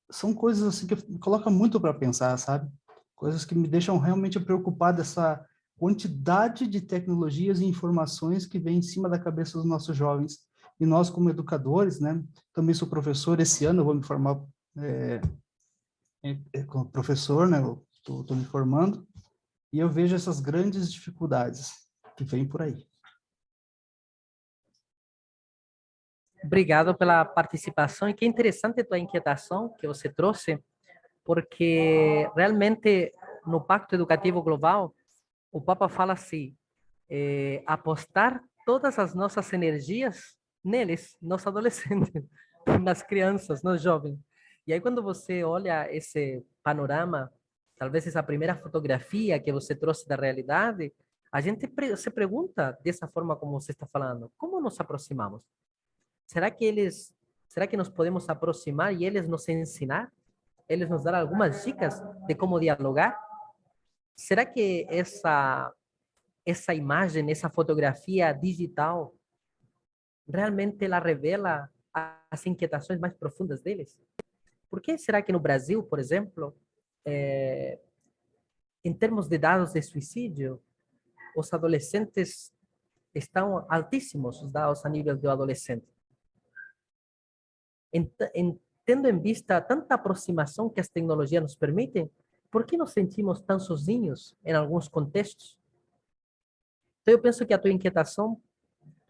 Speaker 10: são coisas assim que me colocam muito para pensar, sabe? Coisas que me deixam realmente preocupado, essa quantidade de tecnologias e informações que vem em cima da cabeça dos nossos jovens. E nós, como educadores, né, também sou professor, esse ano eu vou me formar como professor, né, estou me formando, e eu vejo essas grandes dificuldades que vêm por aí.
Speaker 4: Obrigado pela participação, e que interessante a tua inquietação que você trouxe, porque realmente no Pacto Educativo Global, o Papa fala assim, apostar todas as nossas energias neles, nos adolescentes, nas crianças, nos jovens. E aí quando você olha esse panorama, talvez essa primeira fotografia que você trouxe da realidade, a gente se pergunta dessa forma como você está falando, como nos aproximamos? Será que nós podemos aproximar e eles nos ensinar? Eles nos dar algumas dicas de como dialogar? Será que essa imagem, essa fotografia digital, realmente ela revela as inquietações mais profundas deles? Por que será que no Brasil, por exemplo, em termos de dados de suicídio, os adolescentes estão altíssimos, os dados a nível do adolescente? Tendo em vista tanta aproximação que as tecnologias nos permitem, por que nos sentimos tão sozinhos em alguns contextos? Então, eu penso que a tua inquietação,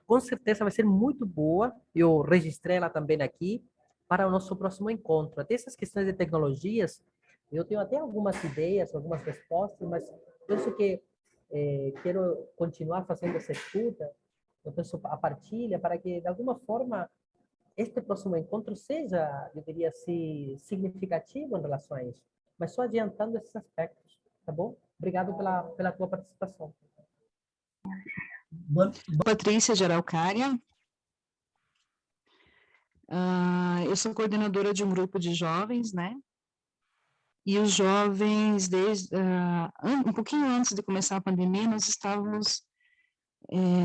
Speaker 4: com certeza, vai ser muito boa. Eu registrei ela também aqui para o nosso próximo encontro. Até essas questões de tecnologias, eu tenho até algumas ideias, algumas respostas, mas penso que quero continuar fazendo essa escuta, eu penso a partilha, para que, de alguma forma, este próximo encontro seja, eu diria assim, significativo em relação a isso. Mas só adiantando esses aspectos, tá bom? Obrigado pela tua participação.
Speaker 11: Patrícia de Araucária. Eu sou coordenadora de um grupo de jovens, né? E os jovens, desde um pouquinho antes de começar a pandemia, nós estávamos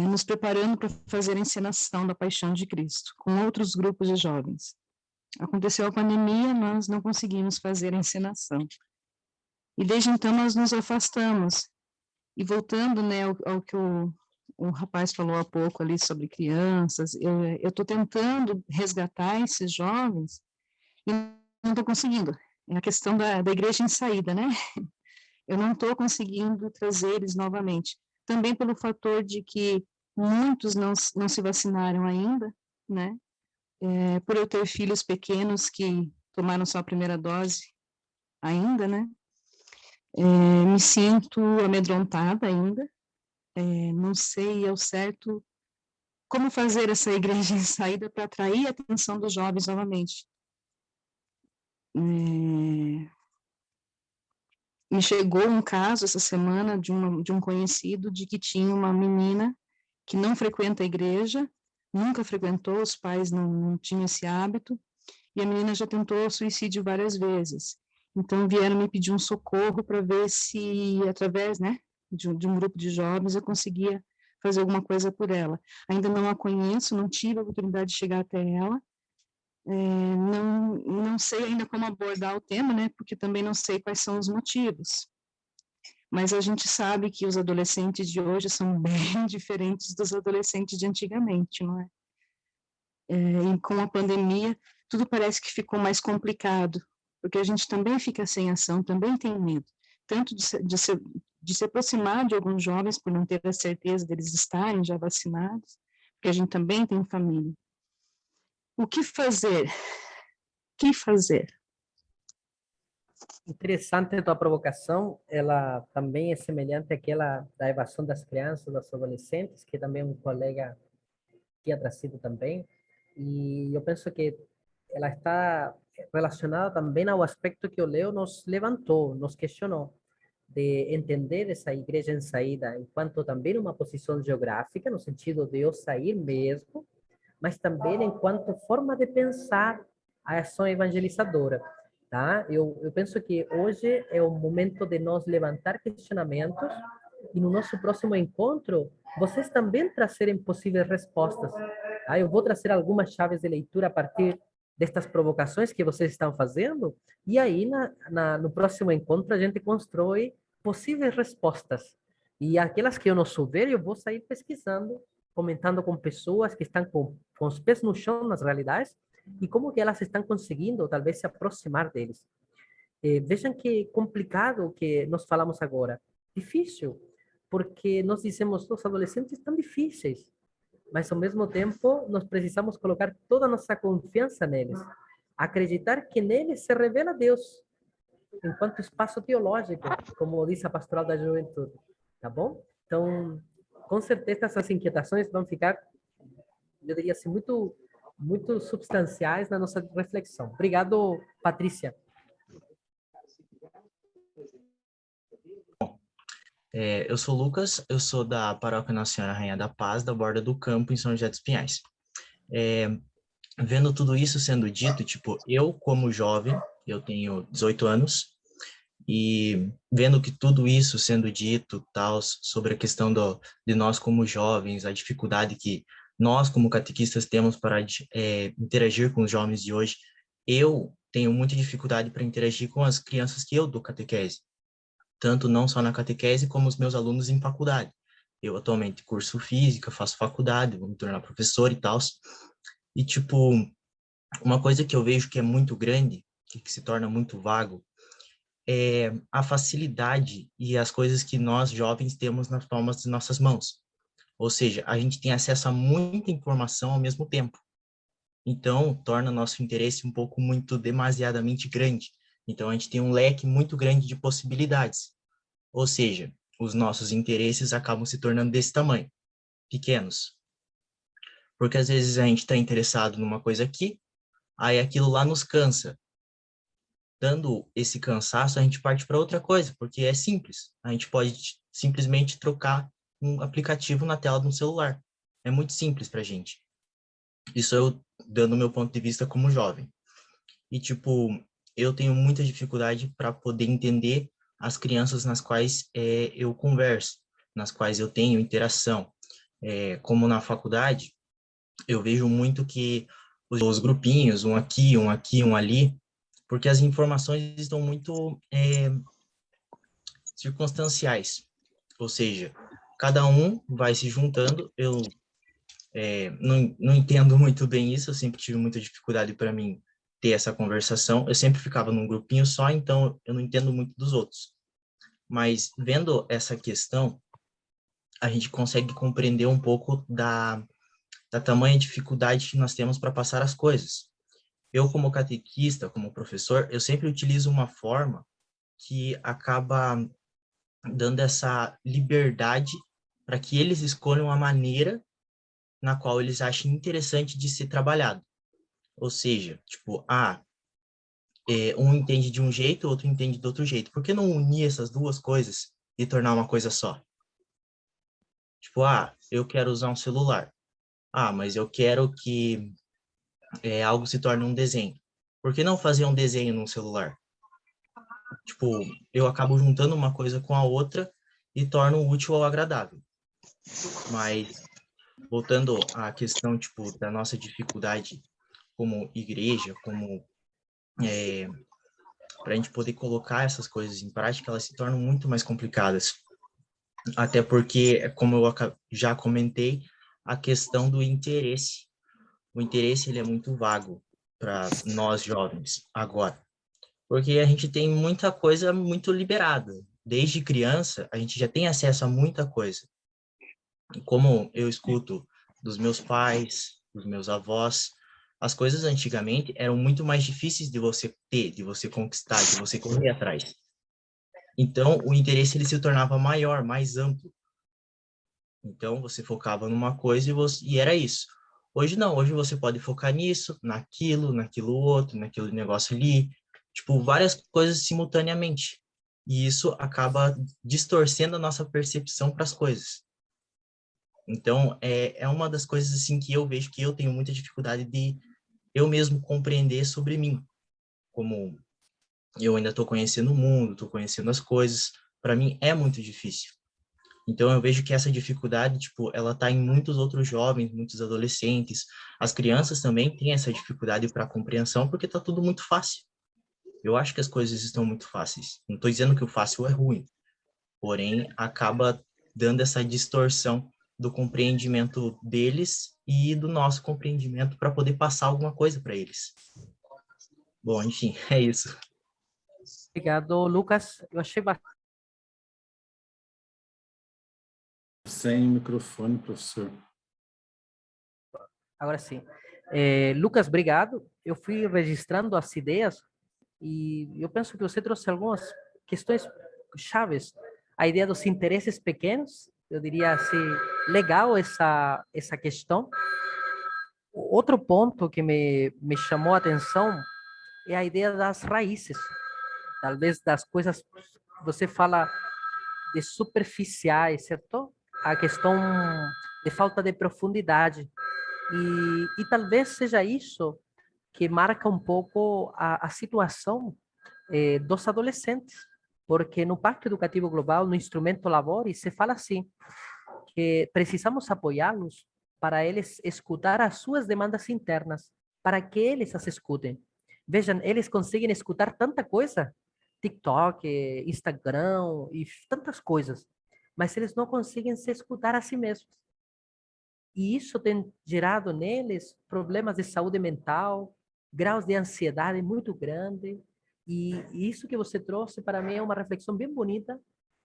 Speaker 11: nos preparando para fazer a encenação da Paixão de Cristo, com outros grupos de jovens. Aconteceu a pandemia, nós não conseguimos fazer a encenação. E desde então nós nos afastamos. E voltando, né, ao que o rapaz falou há pouco ali sobre crianças, eu estou tentando resgatar esses jovens e não estou conseguindo. É a questão da igreja em saída, né? Eu não estou conseguindo trazer eles novamente. Também pelo fator de que muitos não se vacinaram ainda, né? Por eu ter filhos pequenos que tomaram sua primeira dose ainda, né? Me sinto amedrontada ainda. Não sei ao certo como fazer essa igreja em saída para atrair a atenção dos jovens novamente. Me chegou um caso essa semana de um conhecido de que tinha uma menina que não frequenta a igreja, nunca frequentou, os pais não tinham esse hábito, e a menina já tentou suicídio várias vezes. Então vieram me pedir um socorro para ver se, através, né, de um grupo de jovens, eu conseguia fazer alguma coisa por ela. Ainda não a conheço, não tive a oportunidade de chegar até ela, não sei ainda como abordar o tema, né, porque também não sei quais são os motivos. Mas a gente sabe que os adolescentes de hoje são bem diferentes dos adolescentes de antigamente, não é? E com a pandemia, tudo parece que ficou mais complicado, porque a gente também fica sem ação, também tem medo, tanto de se aproximar de alguns jovens por não ter a certeza deles estarem já vacinados, porque a gente também tem família. O que fazer? O que fazer?
Speaker 4: Interessante a tua provocação, ela também é semelhante àquela da evasão das crianças, dos adolescentes, que também um colega tinha trazido também, e eu penso que ela está relacionada também ao aspecto que o Leo nos levantou, nos questionou, de entender essa igreja em saída enquanto também uma posição geográfica, no sentido de eu sair mesmo, mas também enquanto forma de pensar a ação evangelizadora. Tá? Eu penso que hoje é o momento de nós levantar questionamentos e no nosso próximo encontro, vocês também trazerem possíveis respostas. Tá? Eu vou trazer algumas chaves de leitura a partir destas provocações que vocês estão fazendo e aí no próximo encontro a gente constrói possíveis respostas. E aquelas que eu não souber, eu vou sair pesquisando, comentando com pessoas que estão com com os pés no chão nas realidades, e como que elas estão conseguindo, talvez, se aproximar deles. Vejam que complicado o que nós falamos agora. Difícil, porque nós dizemos, os adolescentes estão difíceis, mas, ao mesmo tempo, nós precisamos colocar toda a nossa confiança neles, acreditar que neles se revela Deus, enquanto espaço teológico, como diz a Pastoral da Juventude, tá bom? Então, com certeza, essas inquietações vão ficar, eu diria assim, muito substanciais na nossa reflexão. Obrigado, Patrícia.
Speaker 12: Eu sou o Lucas, eu sou da Paróquia Nossa Senhora Rainha da Paz, da Borda do Campo, em São José dos Pinhais. Vendo tudo isso sendo dito, tipo, eu como jovem, eu tenho 18 anos, e vendo que tudo isso sendo dito, tal, sobre a questão de nós como jovens, a dificuldade que nós como catequistas temos para interagir com os jovens de hoje, eu tenho muita dificuldade para interagir com as crianças que eu dou catequese, tanto não só na catequese, como os meus alunos em faculdade. Eu atualmente curso física, faço faculdade, vou me tornar professor e tal. E, tipo, uma coisa que eu vejo que é muito grande, que se torna muito vago, é a facilidade e as coisas que nós, jovens, temos nas palmas de nossas mãos. Ou seja, a gente tem acesso a muita informação ao mesmo tempo. Então, torna nosso interesse um pouco demasiadamente grande. Então, a gente tem um leque muito grande de possibilidades. Ou seja, os nossos interesses acabam se tornando desse tamanho, pequenos. Porque, às vezes, a gente está interessado numa coisa aqui, aí aquilo lá nos cansa. Dando esse cansaço, a gente parte para outra coisa, porque é simples. A gente pode simplesmente trocar um aplicativo na tela de um celular. É muito simples para a gente. Isso eu dando o meu ponto de vista como jovem. E, tipo, eu tenho muita dificuldade para poder entender as crianças nas quais eu converso, nas quais eu tenho interação. Como na faculdade, eu vejo muito que os grupinhos, um aqui, um ali, porque as informações estão muito circunstanciais. Ou seja, cada um vai se juntando. Eu não entendo muito bem isso, eu sempre tive muita dificuldade para mim ter essa conversação. Eu sempre ficava num grupinho só, então eu não entendo muito dos outros. Mas vendo essa questão, a gente consegue compreender um pouco da tamanha dificuldade que nós temos para passar as coisas. Eu, como catequista, como professor, eu sempre utilizo uma forma que acaba dando essa liberdade para que eles escolham a maneira na qual eles achem interessante de ser trabalhado. Ou seja, tipo, um entende de um jeito, o outro entende de outro jeito. Por que não unir essas duas coisas e tornar uma coisa só? Tipo, eu quero usar um celular. Mas eu quero que algo se torne um desenho. Por que não fazer um desenho num celular? Tipo, eu acabo juntando uma coisa com a outra e torno o útil ao agradável. Mas, voltando à questão, tipo, da nossa dificuldade como igreja, como para a gente poder colocar essas coisas em prática, elas se tornam muito mais complicadas. Até porque, como eu já comentei, a questão do interesse. O interesse, ele é muito vago para nós jovens agora. Porque a gente tem muita coisa muito liberada. Desde criança, a gente já tem acesso a muita coisa. Como eu escuto dos meus pais, dos meus avós, as coisas antigamente eram muito mais difíceis de você ter, de você conquistar, de você correr atrás. Então, o interesse ele se tornava maior, mais amplo. Então, você focava numa coisa e era isso. Hoje não, hoje você pode focar nisso, naquilo outro, naquele negócio ali, tipo, várias coisas simultaneamente. E isso acaba distorcendo a nossa percepção para as coisas. Então, é uma das coisas assim que eu vejo que eu tenho muita dificuldade de eu mesmo compreender sobre mim. Como eu ainda estou conhecendo o mundo, estou conhecendo as coisas, para mim é muito difícil. Então, eu vejo que essa dificuldade, tipo, ela está em muitos outros jovens, muitos adolescentes. As crianças também têm essa dificuldade para compreensão, porque está tudo muito fácil. Eu acho que as coisas estão muito fáceis. Não estou dizendo que o fácil é ruim, porém, acaba dando essa distorção do compreendimento deles e do nosso compreendimento para poder passar alguma coisa para eles. Bom, enfim, é isso.
Speaker 4: Obrigado, Lucas. Eu achei bastante.
Speaker 3: Sem microfone, professor.
Speaker 4: Agora sim. Lucas, obrigado. Eu fui registrando as ideias e eu penso que você trouxe algumas questões chaves. A ideia dos interesses pequenos, eu diria assim, legal essa questão. Outro ponto que me chamou a atenção é a ideia das raízes. Talvez das coisas que você fala de superficiais, certo? A questão de falta de profundidade. E talvez seja isso que marca um pouco a situação dos adolescentes, porque no Pacto Educativo Global, no instrumento Labore, se fala assim, que precisamos apoiá-los para eles escutar as suas demandas internas, para que eles as escutem. Vejam, eles conseguem escutar tanta coisa, TikTok, Instagram e tantas coisas, mas eles não conseguem se escutar a si mesmos. E isso tem gerado neles problemas de saúde mental, graus de ansiedade muito grande. E isso que você trouxe, para mim, é uma reflexão bem bonita,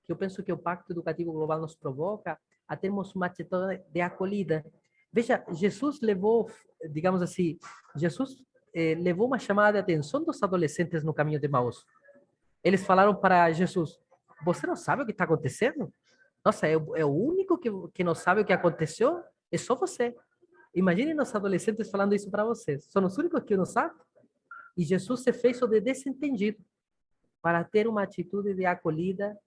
Speaker 4: que eu penso que o Pacto Educativo Global nos provoca a termos uma atitude de acolhida. Veja, Jesus levou, digamos assim, levou uma chamada de atenção dos adolescentes no caminho de Emaús. Eles falaram para Jesus, você não sabe o que está acontecendo? Nossa, é o único que não sabe o que aconteceu? É só você. Imagine os adolescentes falando isso para vocês. São os únicos que não sabem? E Jesus se fez o de desentendido para ter uma atitude de acolhida,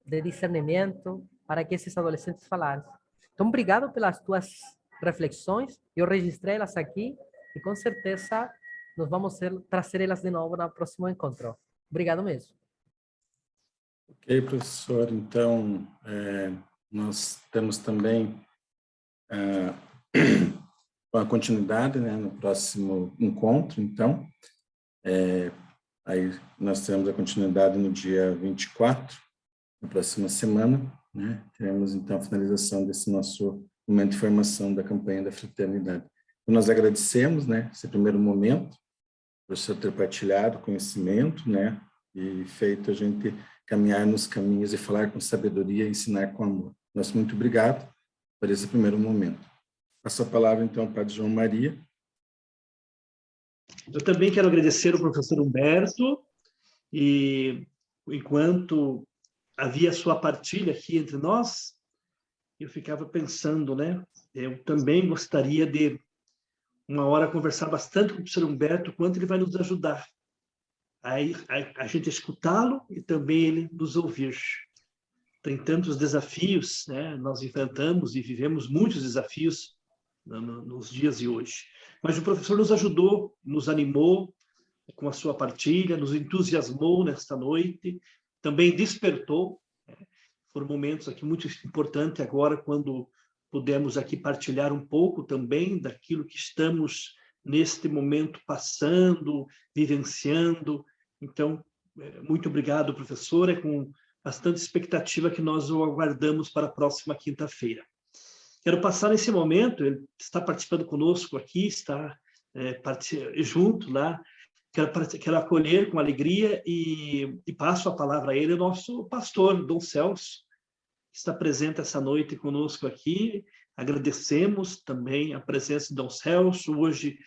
Speaker 4: de discernimento, para que esses adolescentes falassem. Então, obrigado pelas tuas reflexões. Eu registrei elas aqui e, com certeza, nós vamos trazer elas de novo no próximo encontro. Obrigado mesmo.
Speaker 3: Ok, professor. Então, nós temos também a continuidade, né, no próximo encontro. Então, aí nós teremos a continuidade no dia 24, na próxima semana, né? Teremos, então, a finalização desse nosso momento de formação da campanha da fraternidade. Então, nós agradecemos, né, esse primeiro momento, por o senhor ter partilhado conhecimento, né, e feito a gente caminhar nos caminhos e falar com sabedoria e ensinar com amor. Nosso muito obrigado por esse primeiro momento. Passo a palavra, então, ao Padre João Maria.
Speaker 1: Eu também quero agradecer ao professor Humberto, e enquanto havia sua partilha aqui entre nós, eu ficava pensando, né? Eu também gostaria de, uma hora, conversar bastante com o professor Humberto, quanto ele vai nos ajudar a gente escutá-lo e também ele nos ouvir. Tem tantos desafios, né? Nós enfrentamos e vivemos muitos desafios nos dias de hoje. Mas o professor nos ajudou, nos animou com a sua partilha, nos entusiasmou nesta noite, também despertou. Foram momentos aqui muito importantes agora, quando pudemos aqui partilhar um pouco também daquilo que estamos neste momento passando, vivenciando. Então, muito obrigado, professor. É com bastante expectativa que nós o aguardamos para a próxima quinta-feira. Quero passar nesse momento, ele está participando conosco aqui, está junto lá. Quero acolher com alegria e passo a palavra a ele, o nosso pastor, Dom Celso, que está presente essa noite conosco aqui. Agradecemos também a presença de Dom Celso. Hoje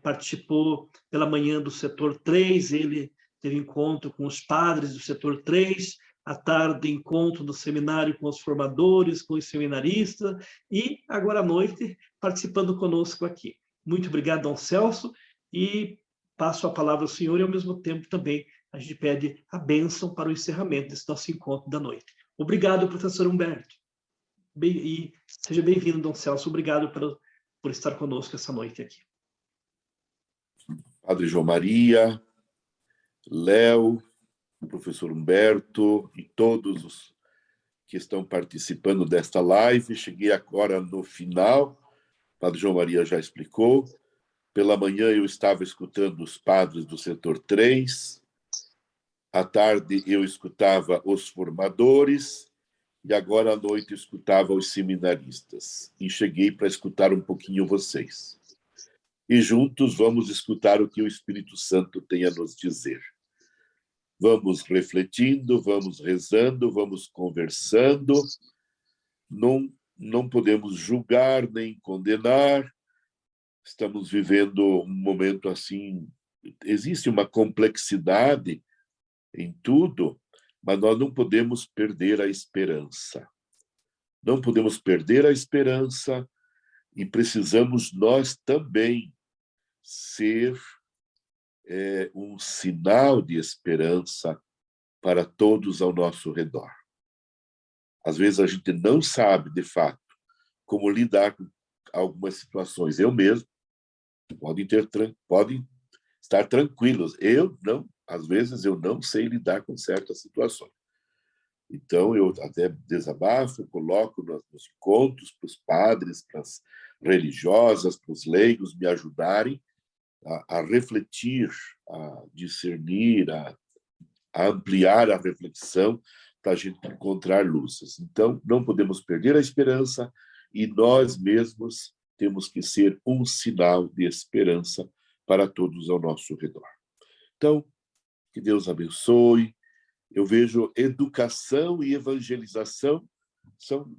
Speaker 1: participou pela manhã do setor 3, ele teve encontro com os padres do setor 3, à tarde encontro do seminário com os formadores, com os seminaristas, e agora à noite participando conosco aqui. Muito obrigado, Dom Celso, e passo a palavra ao senhor e, ao mesmo tempo, também a gente pede a bênção para o encerramento desse nosso encontro da noite. Obrigado, professor Humberto. E seja bem-vindo, Dom Celso. Obrigado por estar conosco essa noite aqui.
Speaker 13: Padre João Maria, Léo, o professor Humberto e todos os que estão participando desta live. Cheguei agora no final, o Padre João Maria já explicou. Pela manhã eu estava escutando os padres do setor 3, à tarde eu escutava os formadores, e agora à noite escutava os seminaristas. E cheguei para escutar um pouquinho vocês. E juntos vamos escutar o que o Espírito Santo tem a nos dizer. Vamos refletindo, vamos rezando, vamos conversando. Não podemos julgar nem condenar. Estamos vivendo um momento assim, existe uma complexidade em tudo, mas nós não podemos perder a esperança. Não podemos perder a esperança e precisamos nós também ser um sinal de esperança para todos ao nosso redor. Às vezes a gente não sabe, de fato, como lidar com algumas situações. Eu mesmo, podem estar tranquilos. Às vezes eu não sei lidar com certas situações. Então, eu até desabafo, coloco nos contos para os padres, para as religiosas, para os leigos me ajudarem a refletir, a discernir, a ampliar a reflexão para a gente encontrar luzes. Então, não podemos perder a esperança e nós mesmos temos que ser um sinal de esperança para todos ao nosso redor. Então, que Deus abençoe. Eu vejo educação e evangelização são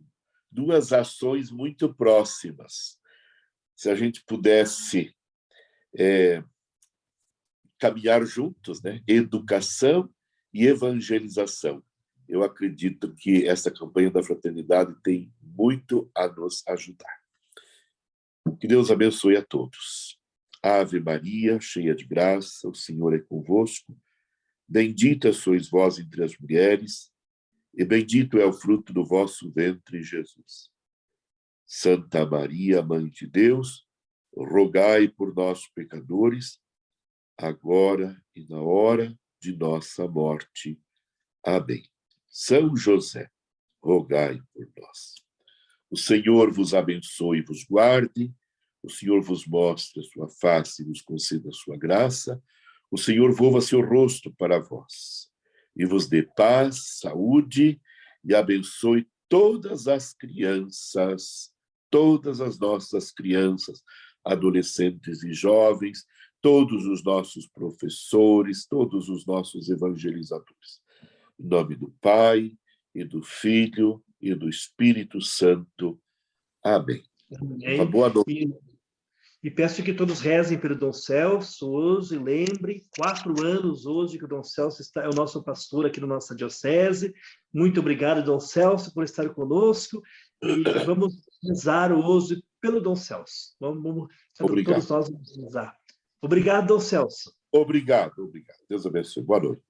Speaker 13: duas ações muito próximas. Se a gente pudesse caminhar juntos, né? Educação e evangelização. Eu acredito que essa campanha da fraternidade tem muito a nos ajudar. Que Deus abençoe a todos. Ave Maria, cheia de graça, o Senhor é convosco. Bendita sois vós entre as mulheres, e bendito é o fruto do vosso ventre, Jesus. Santa Maria, Mãe de Deus, rogai por nós, pecadores, agora e na hora de nossa morte. Amém. São José, rogai por nós. O Senhor vos abençoe e vos guarde, o Senhor vos mostre a sua face e vos conceda a sua graça, o Senhor volva seu rosto para vós e vos dê paz, saúde e abençoe todas as crianças, todas as nossas crianças, adolescentes e jovens, todos os nossos professores, todos os nossos evangelizadores. Em nome do Pai, e do Filho, e do Espírito Santo. Amém.
Speaker 1: Amém.
Speaker 13: Uma boa noite.
Speaker 1: E peço que todos rezem pelo Dom Celso hoje, lembrem, 4 anos hoje que o Dom Celso é o nosso pastor aqui na nossa diocese. Muito obrigado, Dom Celso, por estar conosco. E vamos rezar hoje pelo Dom Celso. Todos nós vamos rezar. Obrigado, Dom Celso.
Speaker 13: Obrigado. Deus abençoe. Boa noite.